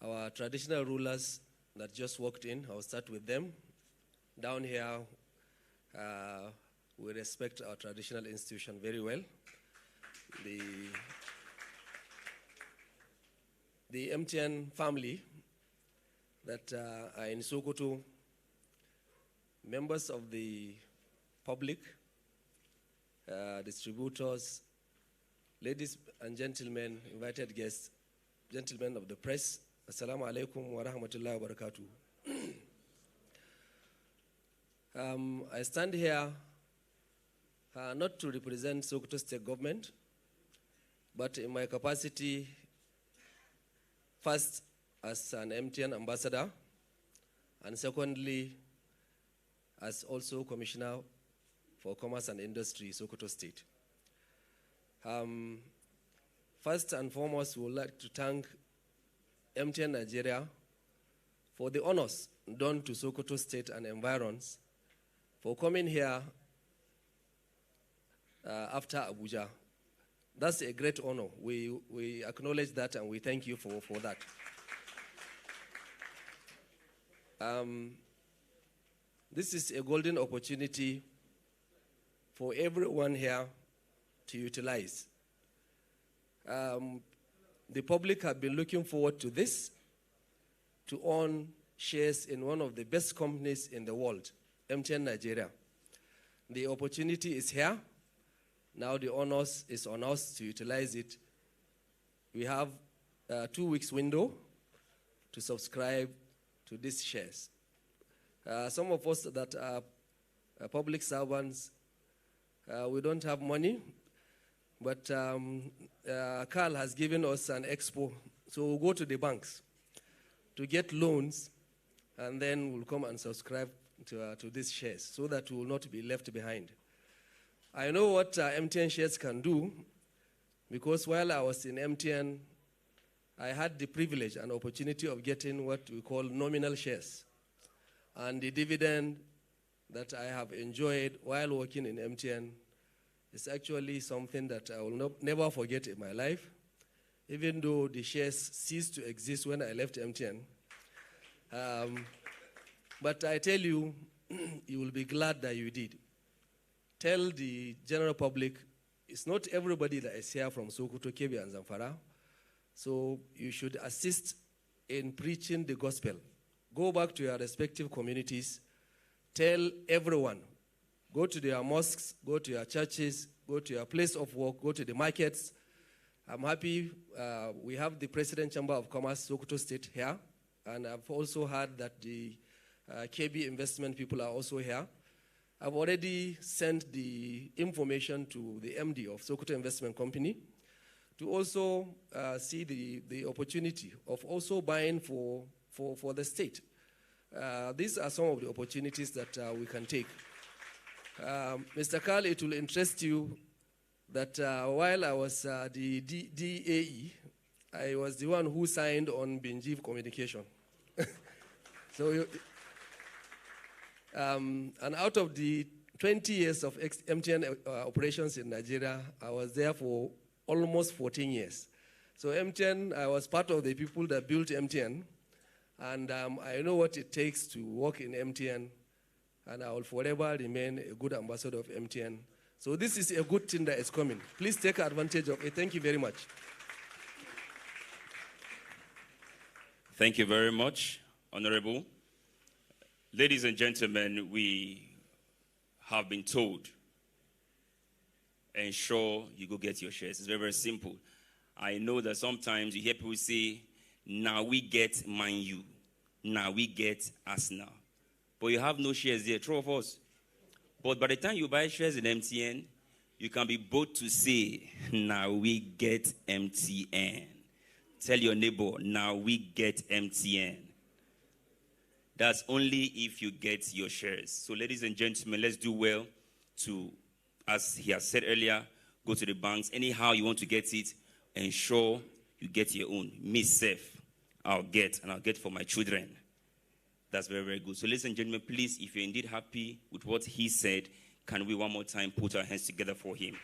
Our traditional rulers that just walked in, I'll start with them. Down here, we respect our traditional institution very well. The MTN family that are in Sokoto, members of the public, distributors, ladies and gentlemen, invited guests, gentlemen of the press, Assalamu alaikum wa rahmatullahi wa barakatuh. I stand here not to represent Sokoto State Government, but in my capacity, first as an MTN ambassador, and secondly, as also Commissioner for Commerce and Industry, Sokoto State. First and foremost, we would like to thank MTN Nigeria for the honors done to Sokoto State and environs for coming here after Abuja. That's a great honor. We acknowledge that and we thank you for that. This is a golden opportunity for everyone here to utilize. The public have been looking forward to this, to own shares in one of the best companies in the world, MTN Nigeria. The opportunity is here. Now the onus is on us to utilize it. We have a 2 weeks window to subscribe to these shares. Some of us that are public servants, we don't have money, but Carl has given us an expo. So we'll go to the banks to get loans, and then we'll come and subscribe to these shares so that we will not be left behind. I know what MTN shares can do, because while I was in MTN, I had the privilege and opportunity of getting what we call nominal shares. And the dividend that I have enjoyed while working in MTN is actually something that I will never forget in my life, even though the shares ceased to exist when I left MTN. But I tell you, you will be glad that you did. Tell the general public, it's not everybody that is here from Sokoto, Kebbi, and Zamfara. So you should assist in preaching the gospel. Go back to your respective communities. Tell everyone. Go to their mosques, go to your churches, go to your place of work, go to the markets. I'm happy we have the President Chamber of Commerce, Sokoto State here. And I've also heard that the KB investment people are also here. I've already sent the information to the MD of Sokoto Investment Company to also see the opportunity of also buying for the state. These are some of the opportunities that we can take. Mr. Carl, it will interest you that while I was the DAE, I was the one who signed on Benjiv Communication. So, and out of the 20 years of MTN operations in Nigeria, I was there for almost 14 years. So MTN, I was part of the people that built MTN, and I know what it takes to work in MTN, and I will forever remain a good ambassador of MTN. So this is a good thing that is coming. Please take advantage of it. Thank you very much. Thank you very much, Honorable. Ladies and gentlemen, we have been told, ensure you go get your shares. It's very, very simple. I know that sometimes you hear people say, now we get Man U, now we get Arsenal. But you have no shares there, true of us. But by the time you buy shares in MTN, you can be bold to say, now we get MTN. Tell your neighbor, now we get MTN. That's only if you get your shares. So ladies and gentlemen, let's do well to, as he has said earlier, go to the banks. Anyhow you want to get it, ensure you get your own. Me safe, I'll get for my children. That's very, very good. So ladies and gentlemen, please, if you're indeed happy with what he said, can we one more time put our hands together for him?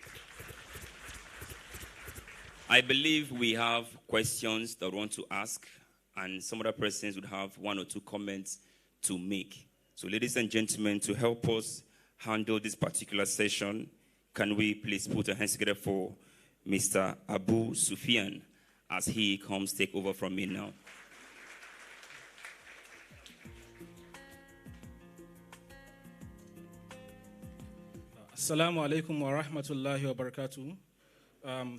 I believe we have questions that we want to ask, and some other persons would have one or two comments to make. So ladies and gentlemen, to help us handle this particular session, can we please put our hands together for Mr. Abu Sufyan as he comes take over from me now. Assalamu alaikum wa rahmatullahi wa barakatuh.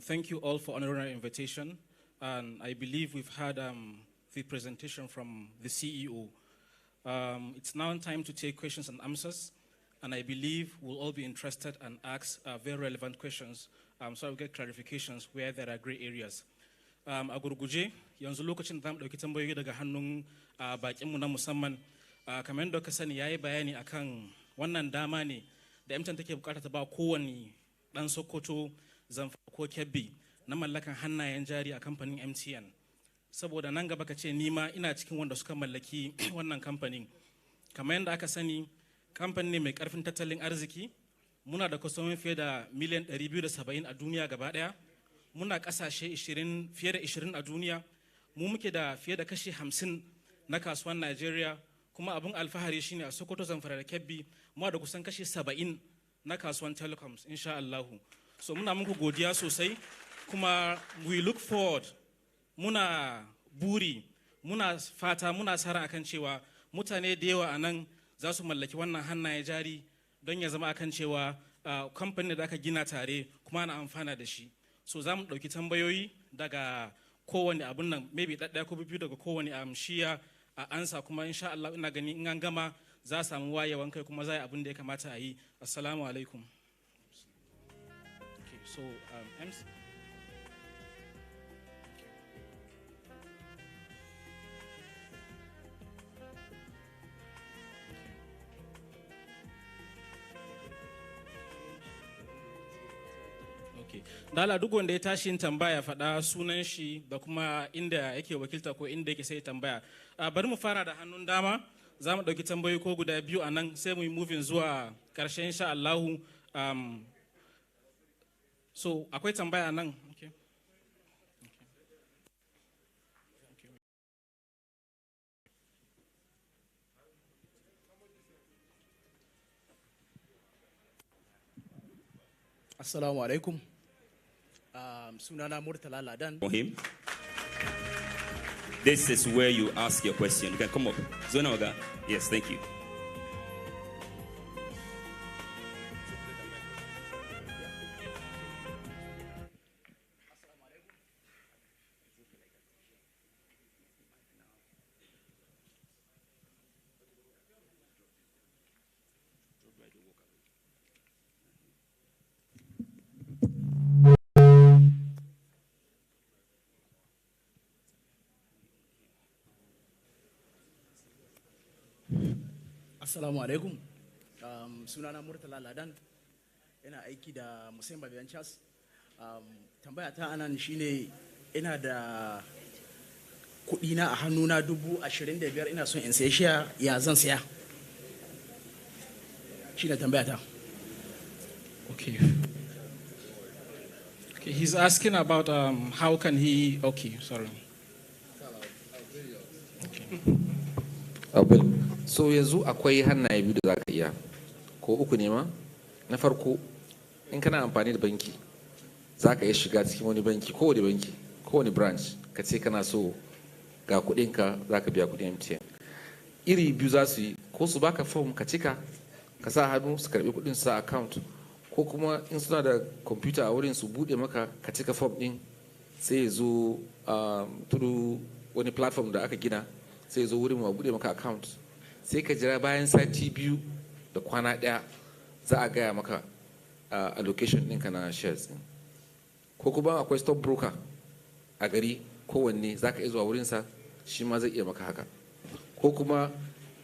Thank you all for honoring our invitation. And I believe we've had the presentation from the CEO. It's now time to take questions and answers. And I believe we'll all be interested and ask very relevant questions so I'll get clarifications where there are gray areas. A gurguje yanzu lokacin da zamu dauki tambayoyi daga hannun bakinmu na musamman kamar yadda ka sani yayi bayani akan wannan dama ne da MTN take bukata ta ba kowane dan Sokoto Zamfara ko Kebbi na mallakan hannayen jari a kamfanin MTN. Saboda nan gaba ka ce ni ma ina cikin wanda suka mallaki wannan kamfanin. Kamar yadda aka sani kamfani ne mai karfin tattalin arziki, muna da kwastomin fiye da miliyan 270 a duniya gaba daya, muna kasashe fiye da 20 a duniya, mu muke da fiye da kashi 50 na kasuwan Najeriya, kuma abin alfahari shine a Sokoto Zamfara da Kebbi muna da kusan kashi 70 na kasuwan telecoms insha Allahu. So muna muku godiya sosai, kuma we look forward, muna buri, muna fata, muna sara akan cewa mutane da yawa a nan za su mallaki wannan hannaye jari don ya zama akan cewa kamfanin da aka gina tare kuma ana amfana da shi. So za mu ɗauki tambayoyi daga kowane abun nan, maybe ɗaɗɗaya ko biyu daga kowane shiya a ansa, kuma insha Allah ina gani in an gama za a samu wayewan kai kuma za a yi abin da ya kamata a yi. Assalamu alaikum. Okay, so MC. Dala duk wanda ya tashi tambaya faɗa sunan shi da kuma inda yake wakilta ko inda yake sai tambaya. Bari mu fara da hannun dama, za mu ɗauki tambayoyi ko guda biyu a nan sai mu yi moving zuwa ƙarshen insha Allahu. So akwai tambaya a nan. Okay. Assalamu alaikum. Sunana Murtala Ladan. For him. This is where you ask your question. You can come up. Zona Oga. Yes, thank you. Assalamu alaikum. Sunana Murtala Ladan. Ina aiki da Musayin Ventures. Tambaya ta anan shine ina da kuɗina a hannuna 25,000 ina son in sai shiya, ya zan saya? Shine tambaya ta. Okay. Okay, he's asking about how can he, okay, sorry. Okay. So yanzu akwai hannaye biyu da za ka iya, ko uku ne ma. Na farko, in kana amfani da banki, za ka iya shiga cikin wani banki, kowane branch, ka ce kana so ga kuɗinka za ka biya kuɗin MTN. Iri biyu za su yi, ko su baka form ka cika, ka sa hannu su karɓi kuɗin sa account, ko kuma in suna da computer a wurin su buɗe maka ka cika form ɗin, sai ya zo through wani platform da aka gina, sai ya zo wurin ma buɗe maka account. Sai ka jira bayan sati 2 da kwana 1 za a gaya maka allocation ɗinka na shares ɗin. Ko kuma akwai stock broker a gari kowanne za ka iya zuwa wurinsa, shi ma zai iya maka haka. Ko kuma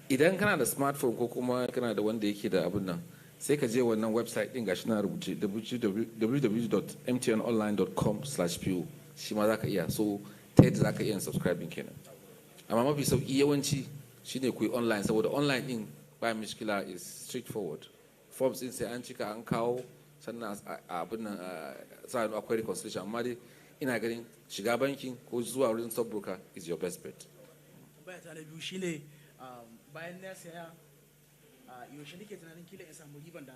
idan kana da smartphone ko kuma kana da wanda yake da abin nan, sai ka je wannan website ɗin gashi na rubuce www.mtnonline.com/po, shi ma za ka iya. So ta yadda za ka iya subscribing kenan. Amma mafi sauƙi yawanci shine ku yi online, saboda online din ba mishkila is straightforward. Forms din sai an cika an kawo, sannan abin nan sa akwai reconciliation, amma dai ina ganin shiga bankin ko zuwa wurin stock broker is your best bet. Tambaya ta na biyu shine bayan na saya yaushe nake tunanin kila in samu riban da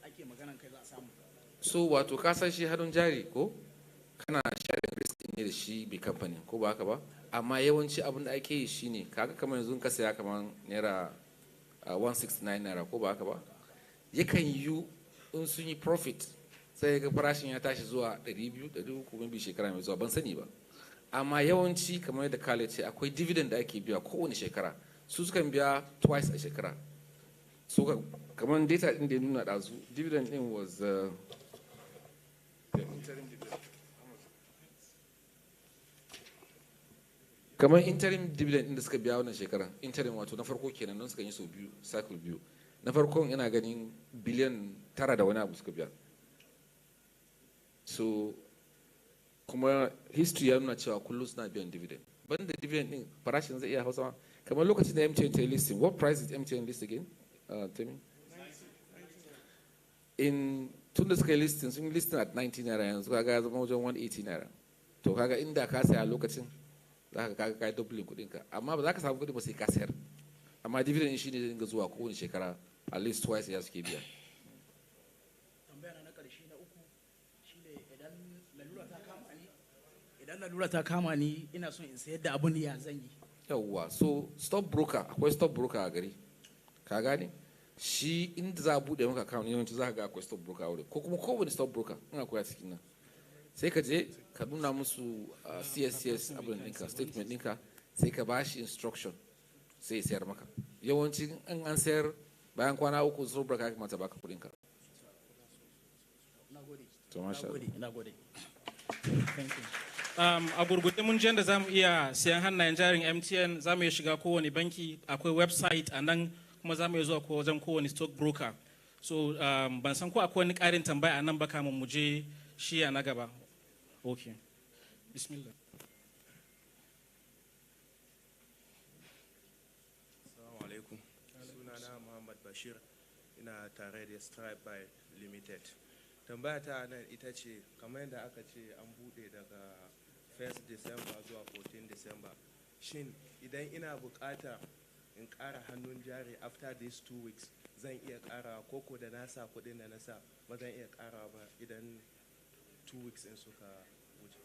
ake maganan kai za a samu? So wato ka san shi hannun jari ko kana sharing risk ne da shi bi company ko ba haka ba, amma yawanci abin da ake yi shine kaga kamar yanzu ka saya kamar naira 169 naira ko ba haka ba, yakan yi in sun yi profit sai ga farashin ya tashi zuwa 200 300 bi shekara mai zuwa ban sani ba. Amma yawanci kamar yadda Kale ce akwai dividend da ake biya kowane shekara, su sukan biya twice a shekara. So kamar data din da ya nuna ɗazu, dividend din was kamar interim dividend din da suka biya wannan shekara, interim wato na farko kenan don suka yi so biyu, cycle biyu. Na farkon ina ganin biliyan 9 da wani abu suka biya. So kuma history ya nuna cewa kullum suna biyan dividend. Banda dividend din farashin zai iya hausa kamar lokacin da MTN ta listing. What price is MTN list again? Tell me. In tun da suka yi listing sun yi listing at 90 naira yanzu kaga ya zama wajen 180 naira. To kaga inda ka saya lokacin za ka kaga kai doubling kudinka, amma ba za ka samu kudi ba sai ka sayar. Amma dividend shi ne zai dinga zuwa kowane shekara at least twice ya suke biya. Tambaya na karshe na uku shine idan lalura ta kama ni ina son in sayar da abun ya zan yi. Yawwa, so stock broker, akwai stock broker a gari, ka gane shi inda za a bude maka account yawanci za ka ga akwai stock broker a wurin, ko kuma kowane stock broker in akwai a cikin nan, sai ka je ka nuna musu CSCS abin ɗinka, statement ɗinka, sai ka ba shi instruction sai ya sayar maka. Yawanci in an sayar bayan kwana 3 stock broker ya kamata baka kuɗinka. Nagode. Thank you. A gurgurde mun da za mu iya siyan hannayen jarin MTN, za mu iya shiga kowane banki, akwai website a nan, kuma za mu iya zuwa wajen kowane stock broker. So ban san ko akwai wani ƙarin tambaya a nan ba kamun mu je shiya na gaba. Okay. Bismillah. Assalamu alaikum. Sunana Muhammad Bashir, ina tare da Stripe by Limited. Tambaya ta nan ita ce, kamar yadda aka ce an bude daga 1st December zuwa 14 December. Shin idan ina bukata in ƙara hannun jari after these 2 weeks zan iya ƙara, koko da na sa kuɗin da na sa ba zan iya ƙara ba idan 2 weeks in suka wuce?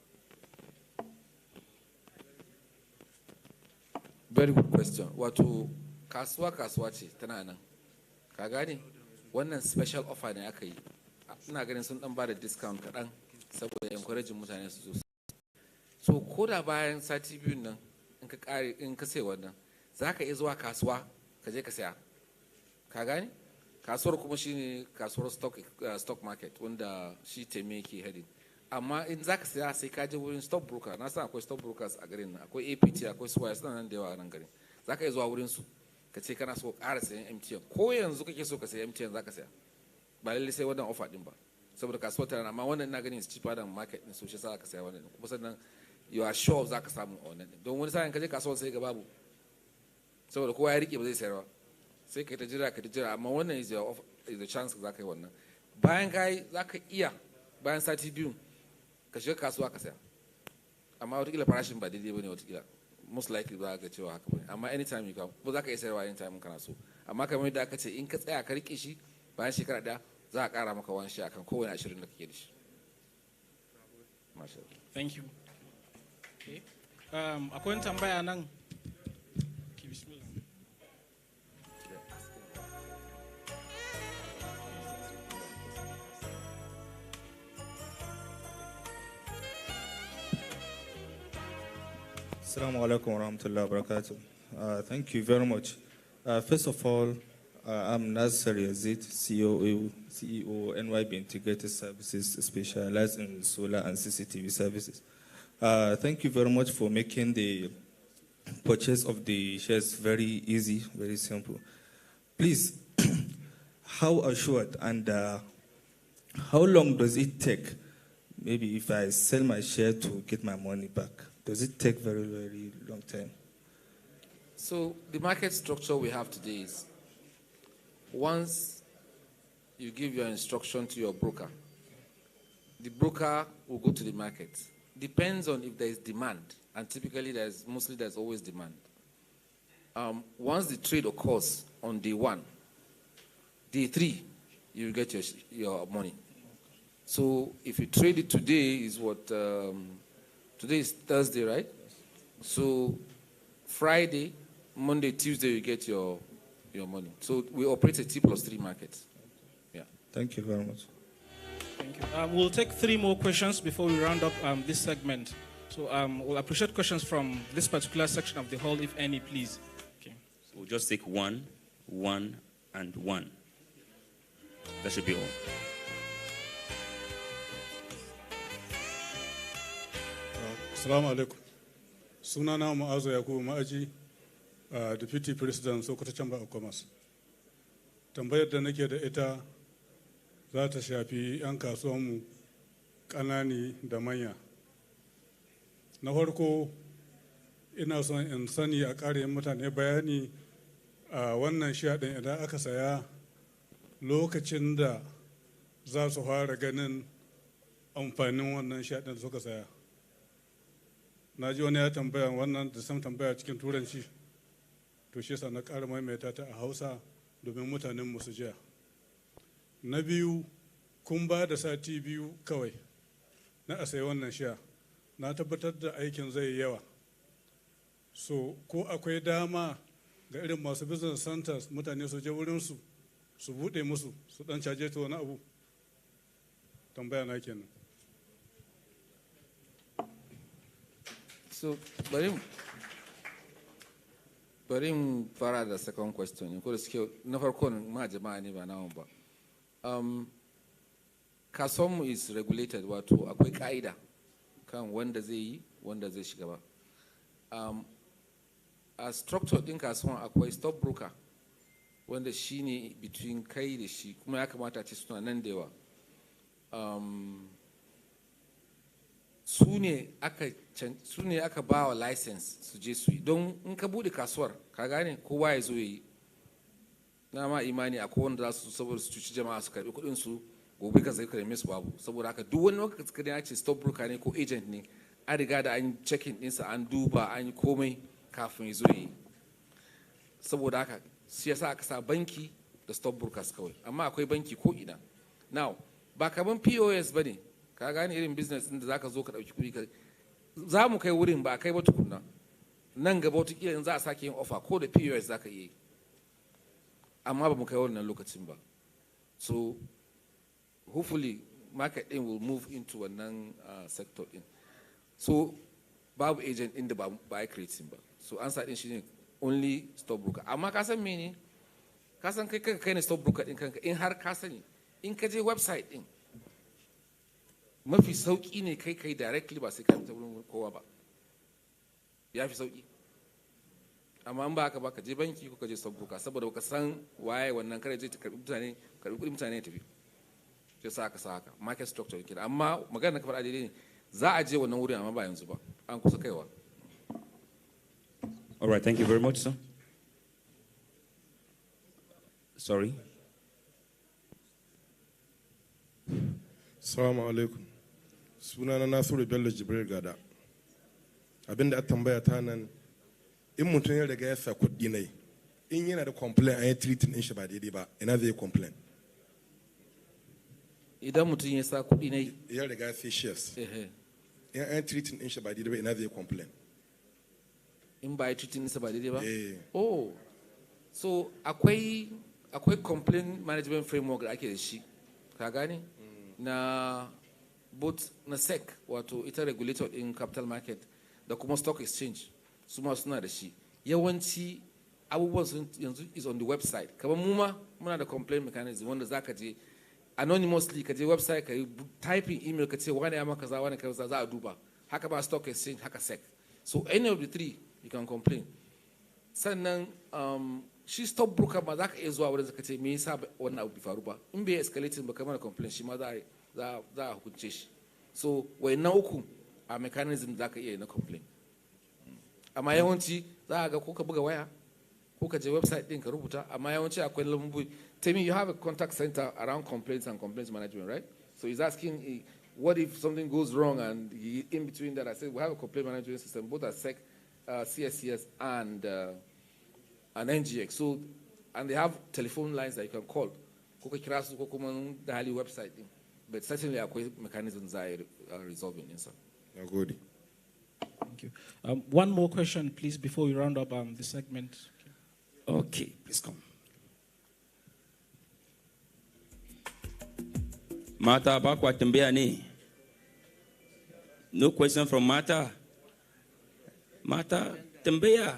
Very good question. Wato kasuwa ce tana nan, ka gane wannan special offer ne aka yi. Ina ganin sun dan bada discount kaɗan saboda encouraging mutane su zo. So ko da bayan sati biyun nan in ka sai wannan za ka iya zuwa kasuwa ka je ka saya, ka gane kasuwar kuma shine kasuwar stock market wanda shi teme ke heading. Amma in za ka saya sai ka je wurin stock broker. Na san akwai stock brokers a garin nan, akwai APT, akwai Swire, suna nan da yawa a nan garin. Za ka iya zuwa wurin su ka ce kana so ƙara sayan MTN, ko yanzu kake so ka sayi MTN za ka saya, ba lallai sai wannan offer din ba saboda kasuwar tana, amma wannan ina ganin is cheaper than market din, so shi sa ka saya wannan, kuma sannan you are sure za ka samu a wannan din. Don wani sa'in ka je kasuwar sai ga babu saboda kowa ya rike ba zai sayar ba, sai ka ta jira, amma wannan is your is the chance za ka yi wannan. Bayan ka yi za ka iya bayan sati biyu ka shiga kasuwa ka saya, amma watakila farashin ba daidai ba ne, watakila most likely za ka cewa haka ba, amma anytime you come ba za ka iya sayarwa anytime kana so. Amma kamar yadda aka ce in ka tsaya ka rike shi bayan shekara ɗaya za a ƙara maka wani shi akan kowane 20 da kake da shi. Thank you. Okay. Akwai wani tambaya nan. Assalamu alaikum wa rahmatullahi wa barakatuh. Thank you very much. First of all, I'm Nasser Yazid, CEO NYB Integrated Services, specialized in solar and CCTV services. Thank you very much for making the purchase of the shares very easy, very simple. Please, how assured and how long does it take, maybe if I sell my share to get my money back? Does it take very, very long time? So the market structure we have today is once you give your instruction to your broker, the broker will go to the market. Depends on if there is demand, and typically there's always demand. Once the trade occurs on day 1, day 3, you will get your money. So if you trade it today, is what today is Thursday, right? So Friday, Monday, Tuesday, you get your money. So we operate a T+3 market. Yeah. Thank you very much. Thank you. We'll take 3 more questions before we round up this segment. So we'll appreciate questions from this particular section of the hall, if any, please. Okay. So we'll just take 1, 1, and 1. That should be all. Assalamu alaikum. Sunana Ma'azu Yakubu Ma'aji, Deputy President Sokoto Chamber of Commerce. Tambayar da nake da ita za ta shafi 'yan kasuwanmu ƙanani da manya. Na farko ina son in sani a ƙarin mutane bayani a wannan shaɗin idan aka saya lokacin da za su fara ganin amfanin wannan shaɗin da suka saya. Na ji wani ya tambaya wannan da san tambaya cikin turanci, to shi yasa na ƙara maimaita ta a Hausa domin mutanen mu su jiya. Na biyu, kun ba da sati 2 kawai na a sayi wannan sha. Na tabbatar da aikin zai yi yawa. So ko akwai dama ga irin masu business centers mutane su je wurinsu su buɗe musu su ɗan caje ta wani abu? Tambaya na kenan. So, bari fara da second question. Ko da suke na farko ma jama'a ne ba namu ba. Kasuwanmu is regulated, wato akwai ka'ida kan wanda zai yi, wanda zai shiga ba. A structure ɗin kasuwan akwai stock broker wanda shi ne between kai da shi, kuma ya kamata ce suna nan da yawa. Su ne aka ba wa license su je su yi, don in ka buɗe kasuwar ka gane kowa ya zo ya yi. Na ma imani akwai wanda za su saboda su cuci jama'a su karɓi kuɗin su gobe ka zai karɓe su babu. Saboda haka duk wani lokaci ka ya ce stock broker ne ko agent ne, an riga da an checking ɗinsa, an duba, an yi komai kafin ya zo ya yi. Saboda haka shi yasa aka sa banki da stock brokers kawai, amma akwai banki ko ina. Now ba kaman POS ba ne, ka gane irin business ɗin da za ka zo ka ɗauki kuɗi ka za mu kai wurin ba kai ba tukunna. Nan gaba wataƙila in za a sake yin offer ko da POS za ka iya yi, amma ba mu kai wannan lokacin ba. So hopefully market ɗin will move into wannan sector ɗin. So babu agent ɗin da ba a creating ba. So answer ɗin shi ne only stock broker. Amma ka san mene? Ka san kai ne stock broker ɗin kanka, in har ka sani, in ka je website ɗin mafi sauƙi ne kai directly ba sai ka ta wurin kowa ba, ya fi sauƙi. Amma in ba haka ba ka je banki ko ka je stock broker, saboda ka san waye wannan kare zai karɓi kuɗin mutane ya tafi. Sai sa aka sa haka market structure kenan. Amma magana da ka faɗa daidai ne, za a je wannan wurin amma ba yanzu ba, an kusa kaiwa. All right, thank you very much, sir. Sorry. Assalamu alaikum. Sunana Nasiru Bello Jibril Gada. Abinda a tambaya ta nan, in mutum ya riga ya sa kuɗi ne, in yana da complain an yi treating din shi ba daidai ba, ina zai complain? Idan mutum ya sa kuɗi ne ya riga ya sai shares, in an yi treating din shi ba daidai ba, ina zai complain? In ba yi treating din shi ba daidai ba? Oh, so akwai complaint management framework da ake da shi, ka gane? Na both na SEC, wato ita regulator in capital market, da kuma stock exchange, su ma suna da shi. Yawanci abubuwan sun yanzu is on the website. Kamar mu ma muna da complaint mechanism wanda za ka je anonymously, ka je website ka yi typing email ka ce wani ya maka za wani kaza za a duba. Haka ba stock exchange, haka SEC. So any of the three you can complain. Sannan shi stock broker ma za ka iya zuwa wurin ka ce me yasa wannan abu bai faru ba. In bai escalating ba kamar complaint, shi ma za a hukunce shi. So wayannan uku a mechanism za ka iya na complaint. Amma yawanci za a ga ko ka buga waya ko ka je website din ka rubuta, amma yawanci akwai lambobi. Tell me, you have a contact center around complaints and complaints management, right? So he's asking, what if something goes wrong, and in between that I said we have a complaint management system both at SEC, CSCS and NGX. So, and they have telephone lines that you can call. Website, but certainly akwai mechanisms that are resolving inside. Good. Thank you. One more question, please, before we round up the segment. Okay, please come. Mata ba kwa tembea ni? No question from Mata. Mata tembea.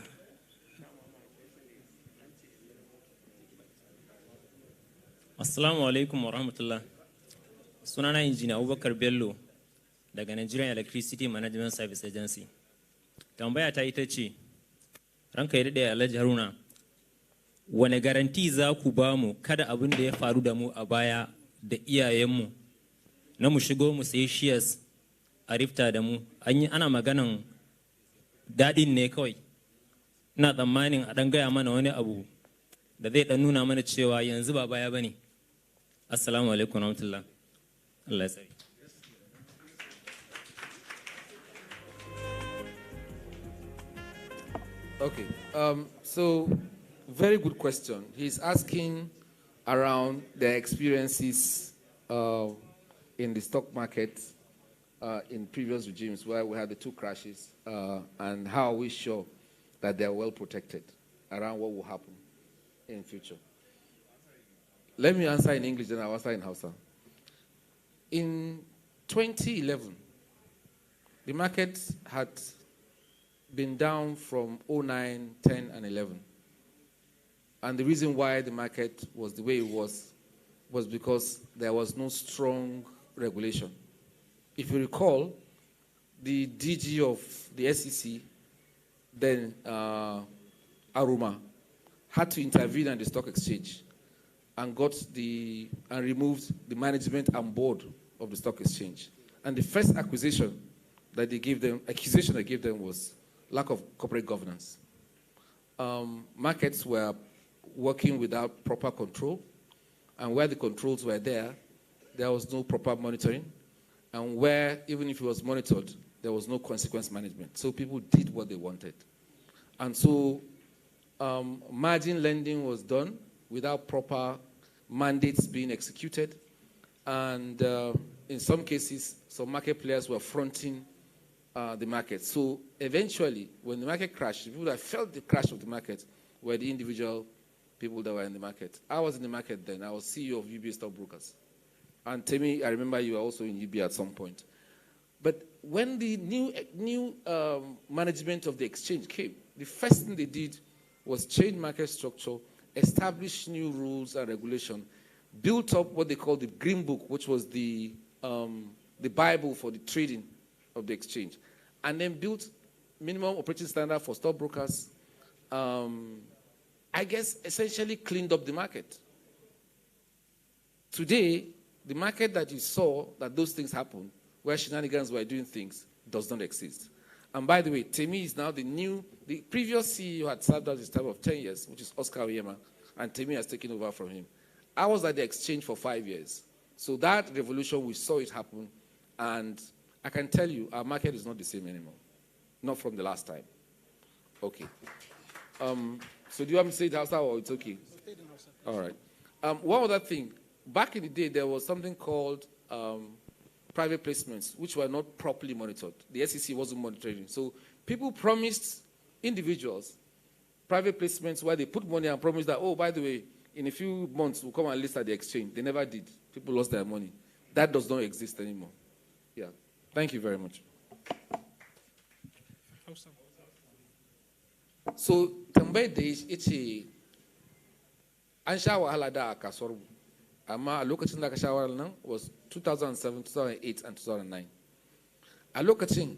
Assalamu alaikum wa rahmatullah. Sunana Engineer Abubakar Bello, daga Nigerian Electricity Management Service Agency. Tambaya ta ita ce, ranka ya daɗe Alhaji Haruna, wane garanti za ku ba mu kada abin da ya faru da mu a baya da iyayenmu na mu shigo mu sayi shares a rifta da mu, ana maganan daɗin ne kawai. Ina tsammanin a ɗan gaya mana wani abu da zai ɗan nuna mana cewa yanzu ba baya ba ne. Assalamu alaikum warahmatullah. Allah ya tsare. Okay, so very good question. He's asking around their experiences in the stock market in previous regimes where we had the 2 crashes and how are we sure that they're well protected around what will happen in future. Let me answer in English, then I'll answer in Hausa. In 2011, the market had been down from 09, 10, and 11. And the reason why the market was the way it was because there was no strong regulation. If you recall, the DG of the SEC, then Aruma, had to intervene on the stock exchange and removed the management and board of the stock exchange. And the first accusation they gave them was lack of corporate governance. Markets were working without proper control, and where the controls were there was no proper monitoring, and where, even if it was monitored, there was no consequence management. So people did what they wanted. And so margin lending was done without proper mandates being executed, and in some cases, some market players were fronting the market. So eventually, when the market crashed, the people that felt the crash of the market were the individual people that were in the market. I was in the market then. I was CEO of UBA Stockbrokers. And Temi, I remember you were also in UBA at some point. But when the new management of the exchange came, the first thing they did was change market structure, establish new rules and regulation, built up what they called the Green Book, which was the Bible for the trading of the exchange, and then built minimum operating standard for stockbrokers. I guess essentially cleaned up the market. Today, the market that you saw that those things happened, where shenanigans were doing things, does not exist. And by the way, Temi is now the previous CEO had served as a term of 10 years, which is Oscar Oyema, and Temi has taken over from him. I was at the exchange for 5 years. So that revolution, we saw it happen, and I can tell you, our market is not the same anymore. Not from the last time. Okay. So do you want me to say it outside or it's okay? All right. One other thing. Back in the day, there was something called private placements, which were not properly monitored. The SEC wasn't monitoring. So people promised individuals private placements where they put money and promised that, oh, by the way, in a few months, we'll come and list at the exchange. They never did. People lost their money. That does not exist anymore. Yeah. Thank you very much. So, tambayar da yace an sha wahala da a kasuwar mu, amma a lokacin da aka shawarar nan was 2007, 2008, and 2009. A lokacin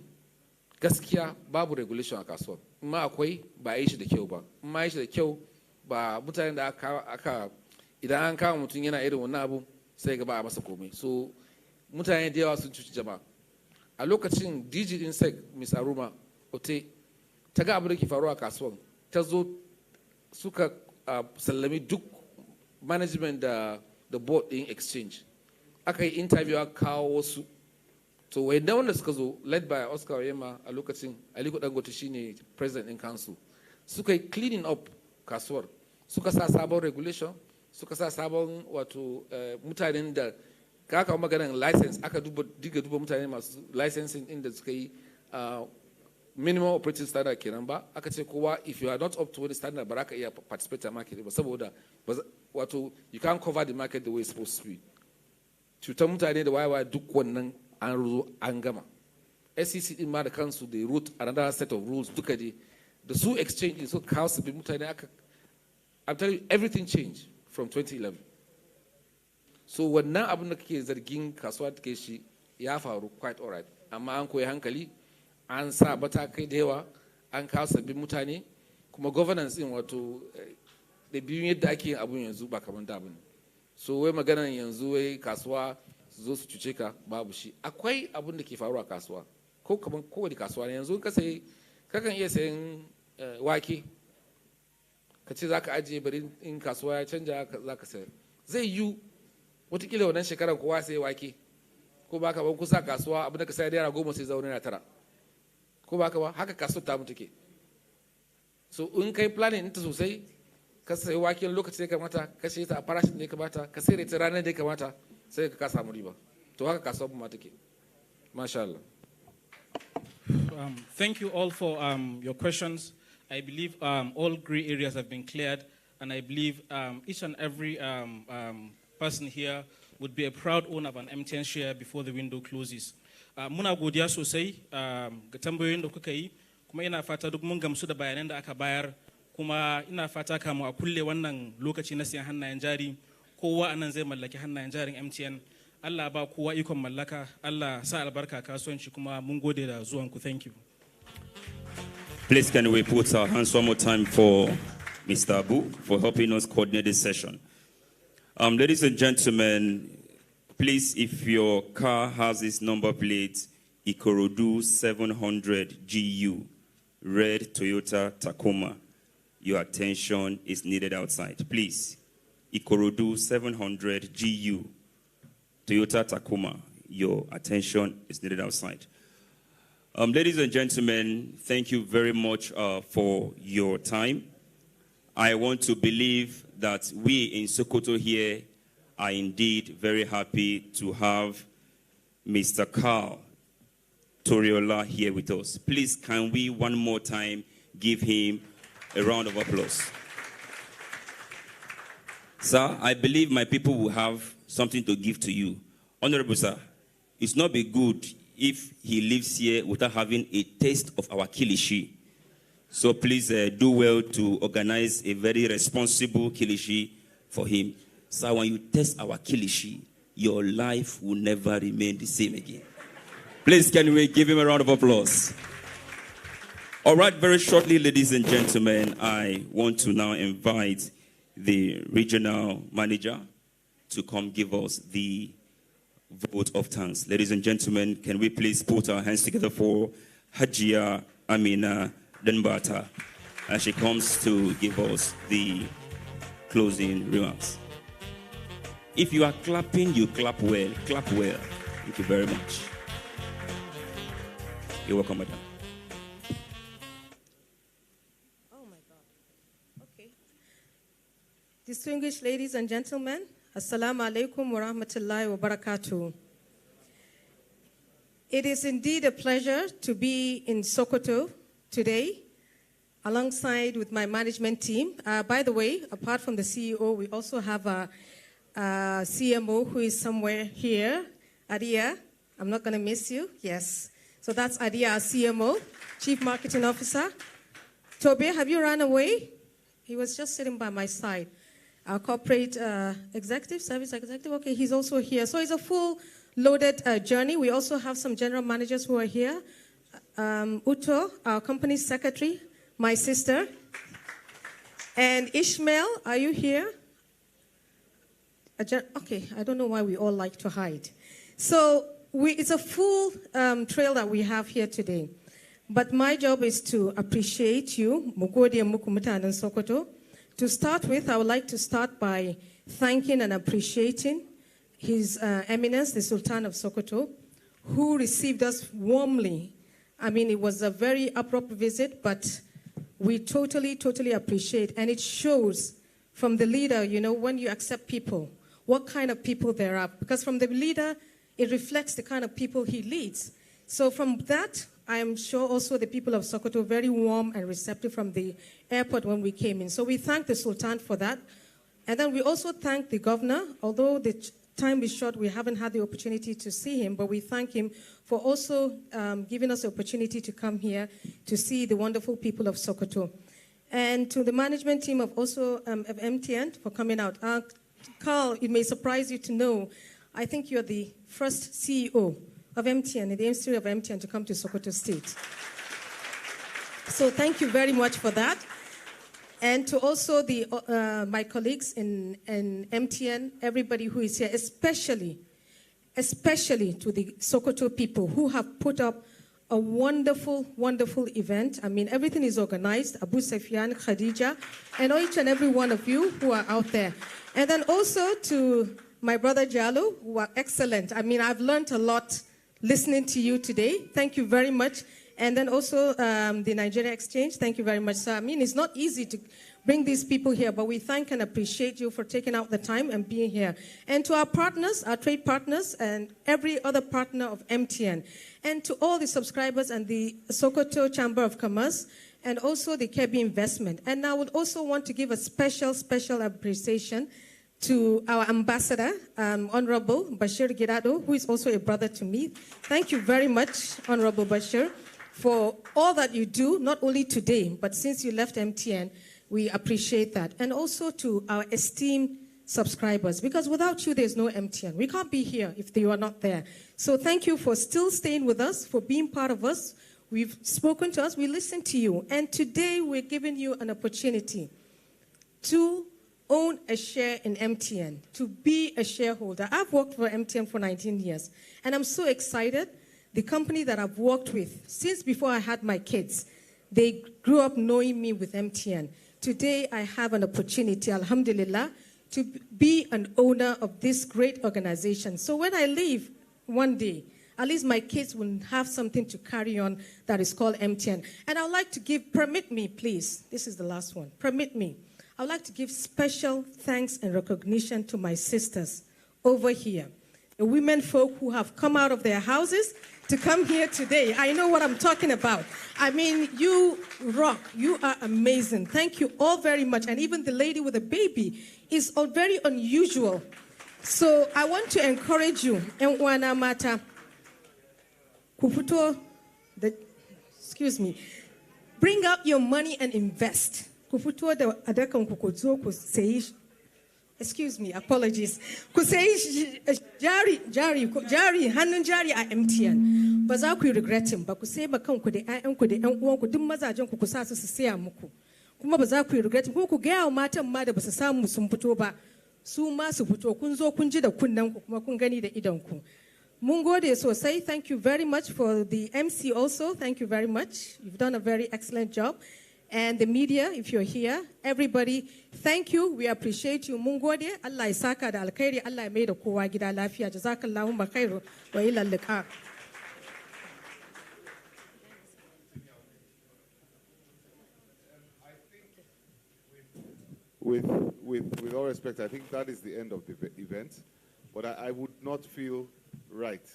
gaskiya babu regulation a kasuwar, amma akwai ba a yi shi da kyau ba. Amma a yi shi da kyau ba mutanen da aka idan an kama mutum yana irin wannan abu sai ga ba a masa komai. So mutane da yawa sun cuci jama'a. A lokacin DG din SEC Ms. Aruma Ote ta ga abin da ke faruwa a kasuwan, ta zo suka sallami duk management da board din exchange. Aka yi interview aka kawo wasu. So wanda wanda suka zo led by Oscar Oyema a lokacin Aliko Dangote shine president in council. Suka yi cleaning up kasuwar. Suka sa sabon regulation, suka sa sabon wato mutanen da kaka maganar license aka diga duba mutane masu licensing inda suka yi minimum operating standard kenan ba, aka ce kowa if you are not up to the standard ba ka iya participate in market ba saboda wato you can't cover the market the way it's supposed to be. Cutar mutane da wayewa duk wannan an gama. SEC din ma da kansu they wrote another set of rules duka dai da su exchange so kawo su bi mutane aka I'm telling you everything changed from 2011. So wannan abin da kake zargin kasuwa take shi ya faru quite all right. amma an koyi hankali, an sa matakai da yawa, an kawo sabbin mutane, kuma governance din wato da biyun yadda ake yin abun yanzu ba kamar da bane. So wai maganar yanzu wai kasuwa su zo su cuce ka babu shi. Akwai abun da ke faruwa a kasuwa, ko kamar kowane kasuwa ne yanzu kakan iya sayan wake, ka ce za ka ajiye bari in kasuwa ya canja za ka sayar. Zai yiwu watakila wannan shekarar kowa sai wake, ko ba ka ban kusa kasuwa abin da ka sayar naira 10 sai zaune na 9, ko ba ka ba haka kasuwar ta mutu ke. So in kai planning ɗinta sosai, ka sayi wake lokacin da ya kamata, ka sayi ta a farashin da ya kamata, ka sayar ta ranar da ya kamata, sai ka samu riba. To haka kasuwar ma take. Masha Allah. Thank you all for your questions. I believe all gray areas have been cleared, and I believe each and every person here would be a proud owner of an MTN share before the window closes. Muna godiya sosai ga tambayoyin da kuka yi, kuma ina fata duk mun gamsu da bayanan da aka bayar, kuma ina fata kamu a kulle wannan lokaci na siyan hannayen jari, kowa anan zai mallaki hannayen jarin MTN. Allah ba kowa ikon mallaka, Allah sa albarka kasuwanci, kuma mun gode da zuwanku. Thank you. Please can we put our hands one more time for Mr. Abu for helping us coordinate this session. Ladies and gentlemen, please, if your car has this number plate, Ikorodu 700 GU, red Toyota Tacoma, your attention is needed outside. Please, Ikorodu 700 GU, Toyota Tacoma, your attention is needed outside. Ladies and gentlemen, thank you very much for your time. I want to believe that we in Sokoto here are indeed very happy to have Mr. Carl Toriola here with us. Please, can we one more time give him a round of applause? Sir, I believe my people will have something to give to you. Honorable sir, it's not be good if he lives here without having a taste of our kilishi. So please do well to organize a very responsible kilishi for him. So when you taste our kilishi, your life will never remain the same again. Please, can we give him a round of applause? All right, very shortly, ladies and gentlemen, I want to now invite the regional manager to come give us the vote of thanks. Ladies and gentlemen, can we please put our hands together for Hajia Amina Denbata as she comes to give us the closing remarks. If you are clapping, you clap well. Clap well. Thank you very much. You're welcome, madam. Oh my God. Okay. Distinguished ladies and gentlemen, Assalamu alaikum wa rahmatullahi wa barakatuh. It is indeed a pleasure to be in Sokoto today, alongside with my management team. By the way, apart from the CEO, we also have a CMO who is somewhere here, Adia. I'm not going to miss you. Yes. So that's Adia, our CMO, Chief Marketing Officer. Toby, have you run away? He was just sitting by my side. Our corporate executive, service executive, okay, he's also here. So it's a full loaded journey. We also have some general managers who are here. Uto, our company secretary, my sister. And Ishmael, are you here? Okay, I don't know why we all like to hide. So it's a full trail that we have here today. But my job is to appreciate you, Mugodi and Mukumata and Sokoto. To start with, I would like to start by thanking and appreciating His Eminence, the Sultan of Sokoto, who received us warmly. I mean, it was a very abrupt visit, but we totally, totally appreciate. And it shows from the leader, you know, when you accept people, what kind of people there are. Because from the leader, it reflects the kind of people he leads. So from that, I am sure also the people of Sokoto very warm and receptive from the airport when we came in. So we thank the Sultan for that. And then we also thank the governor. Although the time is short, we haven't had the opportunity to see him, but we thank him for also giving us the opportunity to come here to see the wonderful people of Sokoto. And to the management team of also of MTN for coming out. Carl, it may surprise you to know, I think you're the first CEO of MTN, in the history of MTN, to come to Sokoto State. So thank you very much for that. And to also my colleagues in MTN, everybody who is here, especially to the Sokoto people who have put up a wonderful, wonderful event. I mean, everything is organized. Abu Safian, Khadija, and each and every one of you who are out there. And then also to my brother Jalo, who are excellent. I mean, I've learned a lot listening to you today. Thank you very much. And then also the Nigeria Exchange, thank you very much, sir. I mean, it's not easy to bring these people here, but we thank and appreciate you for taking out the time and being here. And to our partners, our trade partners, and every other partner of MTN, and to all the subscribers and the Sokoto Chamber of Commerce, and also the Kebi Investment. And I would also want to give a special appreciation to our ambassador, Honorable Bashir Girado, who is also a brother to me. Thank you very much, Honorable Bashir, for all that you do, not only today, but since you left MTN. We appreciate that. And also to our esteemed subscribers, because without you, there's no MTN. We can't be here if you are not there. So thank you for still staying with us, for being part of us. We've spoken to us, we listened to you. And today, we're giving you an opportunity to own a share in MTN, to be a shareholder. I've worked for MTN for 19 years, and I'm so excited. The company that I've worked with since before I had my kids, they grew up knowing me with MTN. Today, I have an opportunity, alhamdulillah, to be an owner of this great organization. So when I leave one day, at least my kids will have something to carry on that is called MTN. And I would like to permit me, please, this is the last one, permit me. I would like to give special thanks and recognition to my sisters over here, the women folk who have come out of their houses to come here today. I know what I'm talking about. I mean, you rock. You are amazing. Thank you all very much. And even the lady with the baby is very unusual. So I want to encourage you. Excuse me. Bring out your money and invest. Excuse me, apologies. Kusei jari, hannun jari a MTN. Ba za ku regret him ba, ku sai ba kanku da ƴaƴanku da ƴan uwanku duk mazajen ku sa su saya muku. Kuma ba za ku regret him, ku ga matan ma da ba su samu sun fito ba. Su ma su fito, kun zo kun ji da kunnen ku kuma kun gani da idon ku. Mun gode sosai. Thank you very much for the MC also. Thank you very much. You've done a very excellent job. And the media, if you're here, everybody, thank you. We appreciate you. Mun gode, Allah ya saka da alkhairi, Allah ya mai da kowa gida lafiya. Jazakallahumma khairu wa ila liqa. With all respect, I think that is the end of the event. But I would not feel right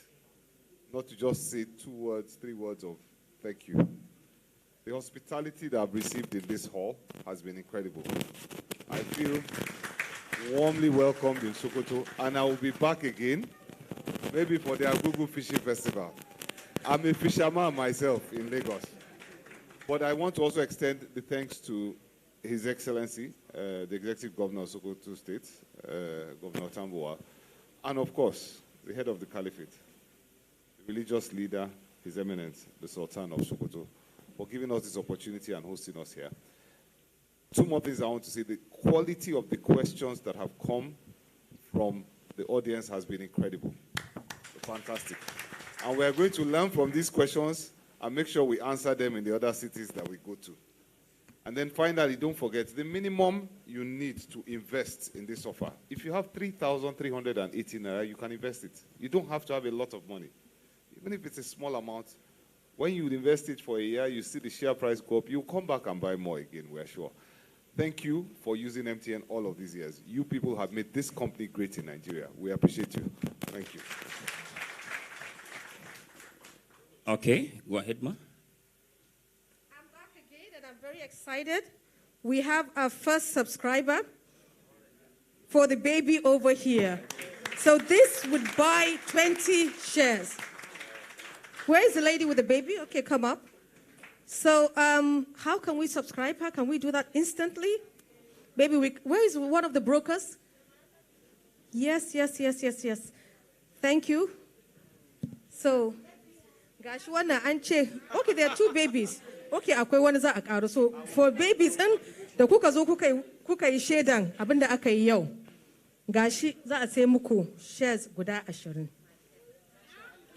not to just say 2 words, 3 words of thank you. The hospitality that I've received in this hall has been incredible. I feel warmly welcomed in Sokoto, and I will be back again, maybe for the Agugu Fishing Festival. I'm a fisherman myself in Lagos. But I want to also extend the thanks to His Excellency, the Executive Governor of Sokoto State, Governor Tambuwa, and of course, the head of the Caliphate, the religious leader, His Eminence, the Sultan of Sokoto, for giving us this opportunity and hosting us here. 2 more things I want to say. The quality of the questions that have come from the audience has been incredible. Fantastic. And we are going to learn from these questions and make sure we answer them in the other cities that we go to. And then finally, don't forget, the minimum you need to invest in this offer. If you have 3,380 naira, you can invest it. You don't have to have a lot of money. Even if it's a small amount, when you invest it for a year, you see the share price go up, you'll come back and buy more again, we're sure. Thank you for using MTN all of these years. You people have made this company great in Nigeria. We appreciate you. Thank you. Okay, go ahead, ma. I'm back again, and I'm very excited. We have our first subscriber for the baby over here. So this would buy 20 shares. Where is the lady with the baby? Okay, come up. So how can we subscribe her? Can we do that instantly? Baby, where is one of the brokers? Yes. Thank you. So, gashi wannan an ce, okay, there are 2 babies. Okay, akwai wani za a ƙaro. So, for babies ɗin da kuka zo kuka yi shaidan abin da aka yi yau, gashi za a sai muku shares guda 20.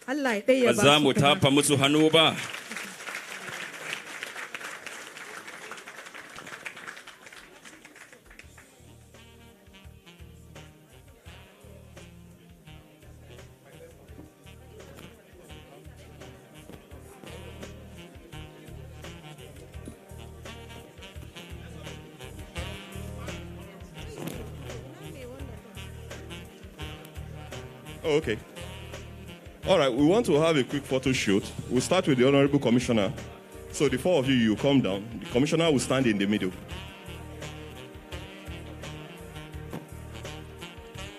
Allah ya ɗaya ba su. Ba za mu tafa musu hannu ba. Oh, okay. All right, we want to have a quick photo shoot. We'll start with the Honorable Commissioner. So the 4 of you, you come down. The Commissioner will stand in the middle.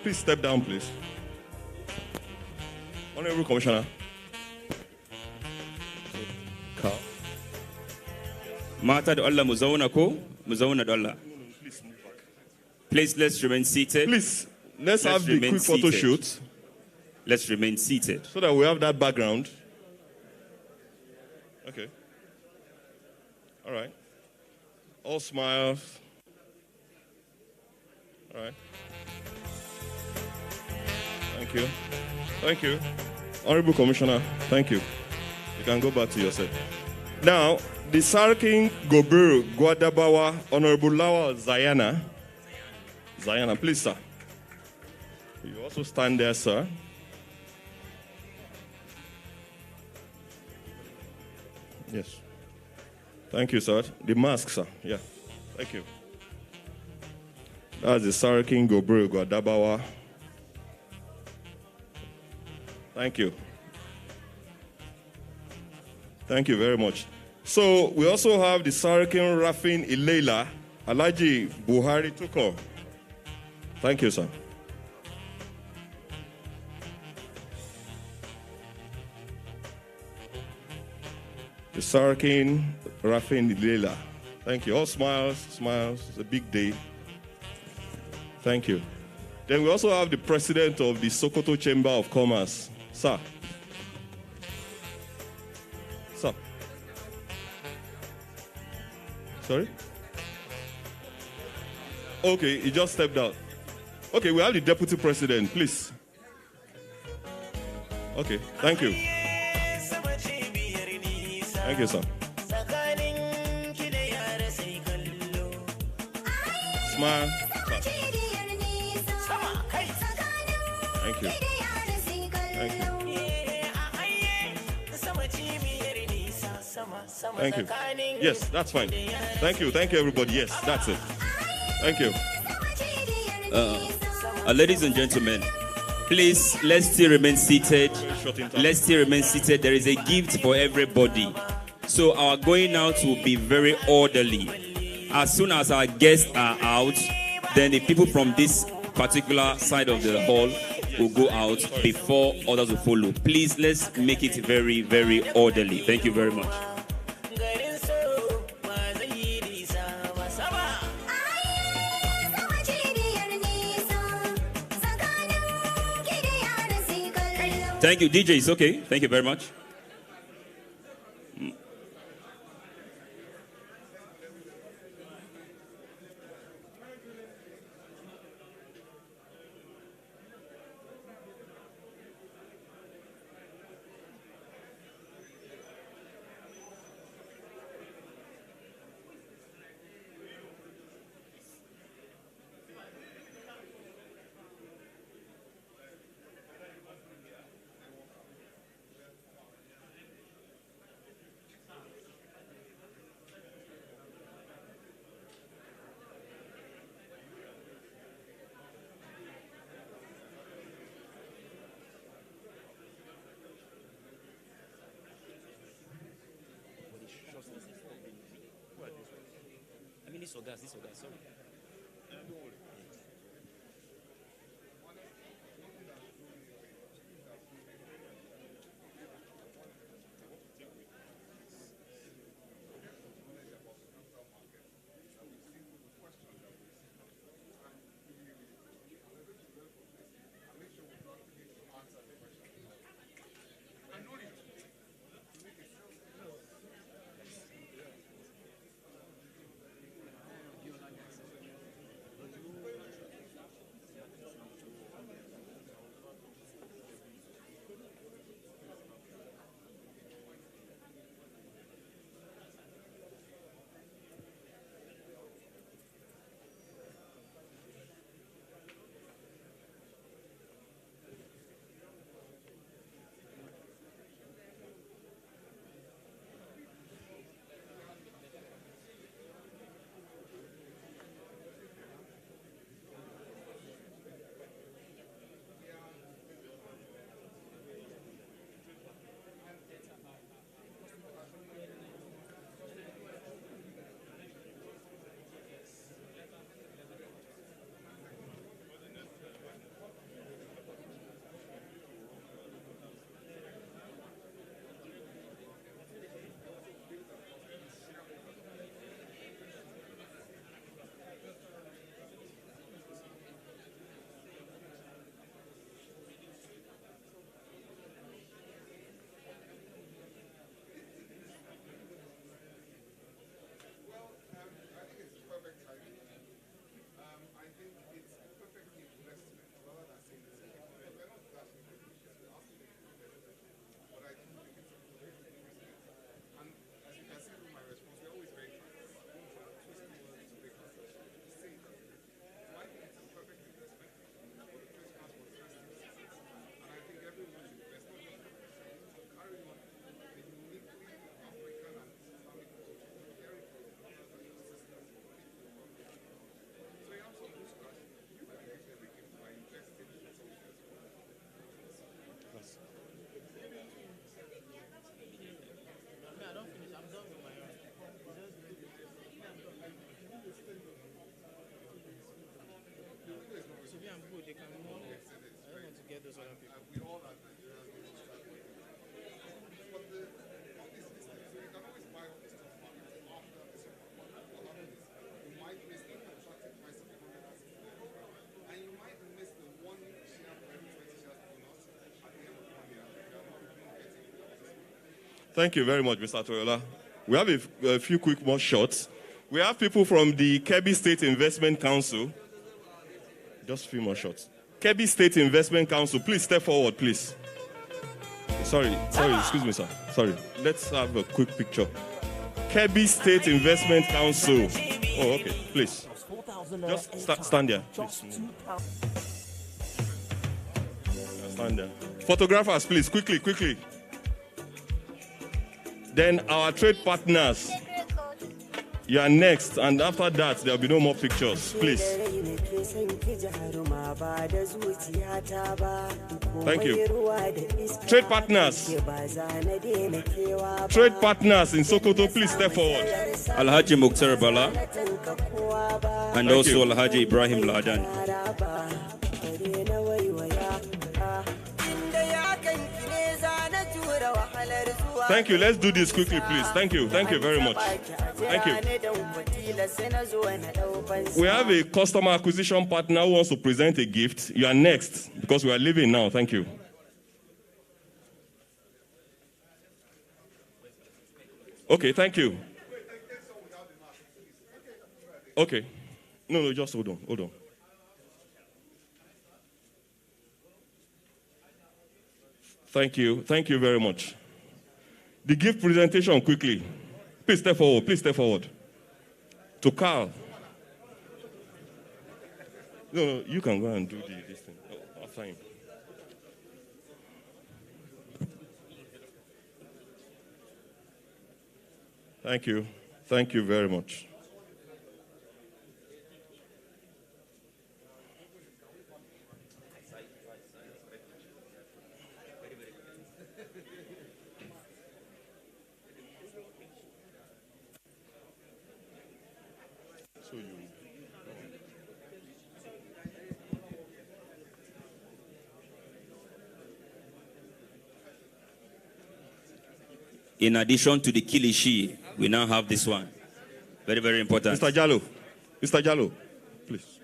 Please step down, please. Honorable Commissioner. Carl. Mata da Allah mu zauna ko? Mu zauna da Allah. Please, let's remain seated. Please, let's have the quick photo shoot. Let's remain seated. So that we have that background. Okay. All right. All smiles. All right. Thank you. Thank you. Honorable Commissioner, thank you. You can go back to your seat. Now, the Sarkin Gobir Guadabawa Honorable Lawal Zayana. Zayana, please, sir. You also stand there, sir. Yes. Thank you, sir. The mask, sir. Yeah. Thank you. That's the Sarkin Gobir Guadabawa. Thank you. Thank you very much. So we also have the Sarkin Rafin Ilela Alaji Buhari Tuko. Thank you, sir. The Sarkin Rafin Ilela. Thank you. All smiles, smiles. It's a big day. Thank you. Then we also have the president of the Sokoto Chamber of Commerce. Sir. Sir. Sorry? Okay, he just stepped out. Okay, we have the deputy president, please. Okay, thank you. Thank you, sir. Smile. Thank you. Thank you. Thank you. Yes, that's fine. Thank you. Thank you, everybody. Yes, that's it. Thank you. Ladies and gentlemen, please, let's still remain seated. Let's still remain seated. There is a gift for everybody. So our going out will be very orderly. As soon as our guests are out, then the people from this particular side of the hall will go out before others will follow. Please, let's make it very, very orderly. Thank you very much. Thank you, DJ. It's okay. Thank you very much. This or sorry. Thank you very much, Mr. Toyola. We have a few quick more shots. We have people from the Kebbi State Investment Council. Just a few more shots. Kebbi State Investment Council, please step forward, please. Sorry, excuse me, sir. Sorry. Let's have a quick picture. Kebbi State Investment Council. Oh, okay, please. Just stand there, please. Stand there. Photographers, please, quickly. Then our trade partners. You are next, and after that, there will be no more pictures, please. Thank you. Trade partners. Trade partners in Sokoto, please step forward. Alhaji Mukhtar Bala and Thank also you. Alhaji Ibrahim Ladan. Thank you. Let's do this quickly, please. Thank you. Thank you very much. Thank you. We have a customer acquisition partner who wants to present a gift. You are next because we are leaving now. Thank you. Okay, thank you. Okay. No, just hold on. Thank you very much. The gift presentation quickly. Please step forward. To Carl. No, you can go and do this thing. Oh, after him. Thank you very much. In addition to the kilishi, we now have this one. Very, very important. Mr. Jallo, please.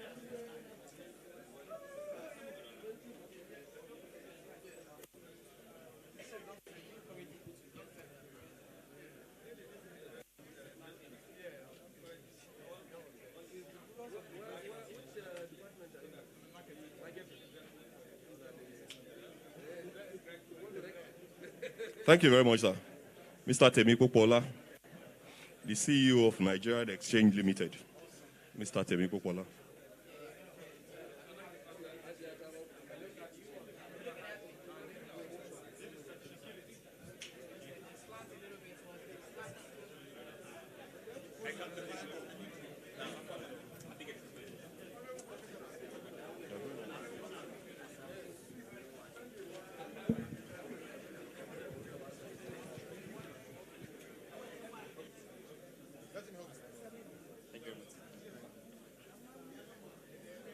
Thank you very much, sir. Mr. Temiko Pola, the CEO of Nigeria Exchange Limited. Mr. Temiko Pola.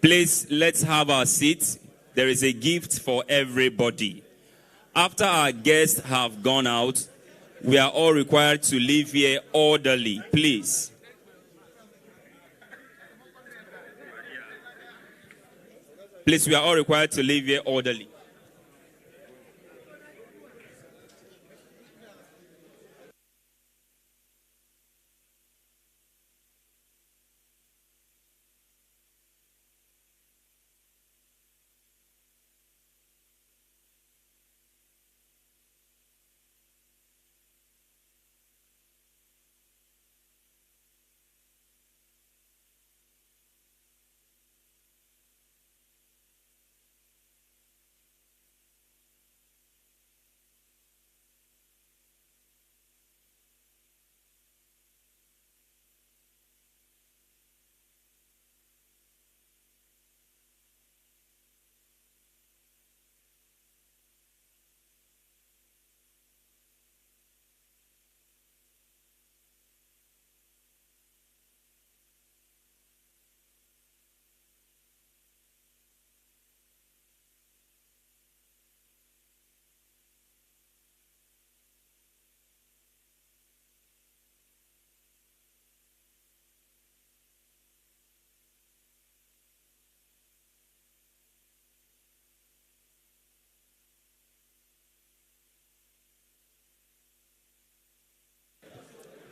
Please, let's have our seats. There is a gift for everybody. After our guests have gone out, we are all required to leave here orderly, please. Please, we are all required to leave here orderly.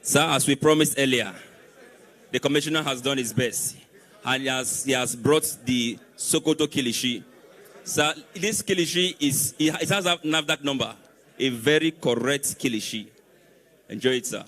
Sir, as we promised earlier, the commissioner has done his best. And he has brought the Sokoto Kilishi. Sir, this Kilishi it has a NAFDAC number. A very correct Kilishi. Enjoy it, sir.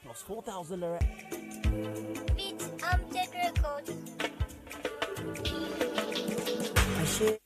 Plus 4,000 naira. Take record. I say.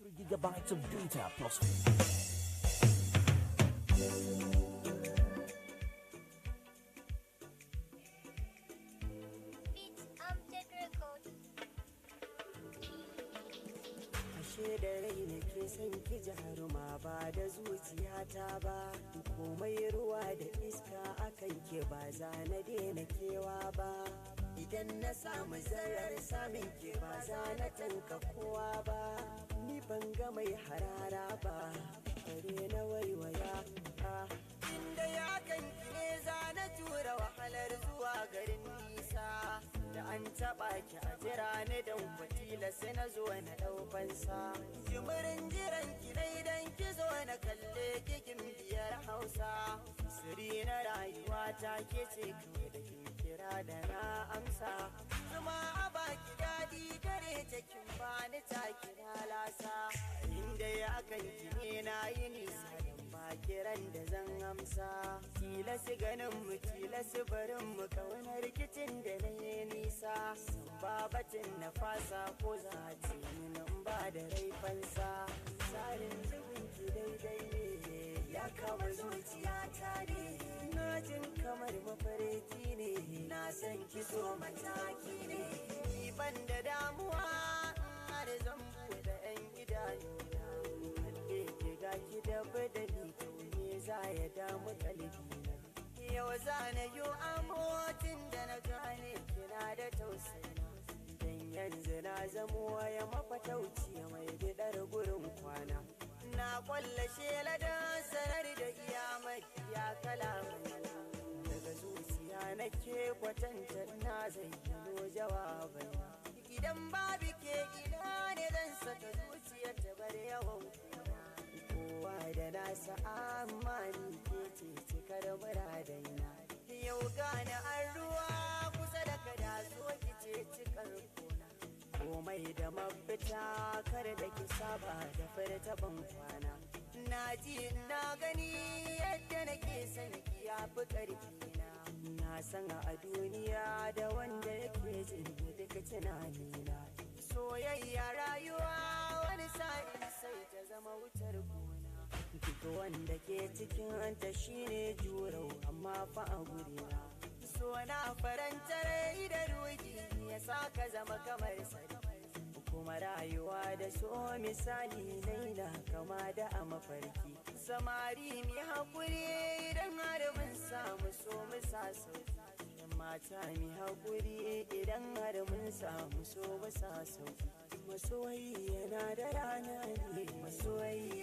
3 gigabytes of data plus. Ashe da rai nake son ki jaruma ba da zuciyata ba, komai ruwa da iska akan ke ba za na daina kewa ba. Idan na samu zarar samun ke ba za na tanka kowa ba, ni ban ga mai harara ba, bare na waiwaya. Inda ya kanki ne za na tura wahalar zuwa garin nisa, da an taɓa ki a jira ni don kwatila sai na zo na ɗaukansa. Jimirin jiran ki dai don ki zo na kalle kikin biyar Hausa, siri na rayuwa ta ke ce kawai da kin kira da na amsa. Zuma a baki daɗi gare ta kin bani ta kira lasa, inda ya kanki ne na yi nisa ba kiran da zan amsa. Tilasi ganin mu tilasi barin mu kauna rikicin da na yi nisa, ba batun na fasa ko za a ce nan ba da raifansa. Tsarin zubin ki daidai ne ya kama zuciyata ne, na jin kamar mafarki ne, na san ki so mataki ne. Ni ban da damuwa har zan buɗe 'yan idanuna, halle ki ga ki da badali to me za ya damu kalbina. Yau za na yi amotin da na gane kina da tausayi, dan yanzu na zamo ya mafatauci mai bidar gurin kwana. Na kwalla shela da sanar da iyamai ya kalamai, daga zuciya nake kwatanta na zayyano jawabai. Idan babu ke ina ne zan saka zuciyar ta bar yawan kuna, kowa da nasa amani ke ce cikar muradaina. Yau gane an ruwa kusa da kada so ki ce cikar kona, komai da mafita kar da ki saba da furta ban kwana. Na ji na gani yadda nake son ki ya fi ƙarfi na, na san a duniya da wanda yake jin duka tunanina. Soyayya rayuwa wani sa'in sai ta zama wutar gona, duk wanda ke cikin ta shine jurau amma fa a gurina. So na faranta rai da ruhi ya sa ka zama kamar sarki, kuma rayuwa da so misali naina kama da a mafarki. Samari mi haƙuri idan har mun samu so mu sa sauki, mata mi haƙuri idan har mun samu so mu sa sauki. Masoyi yana da rana ne, masoyi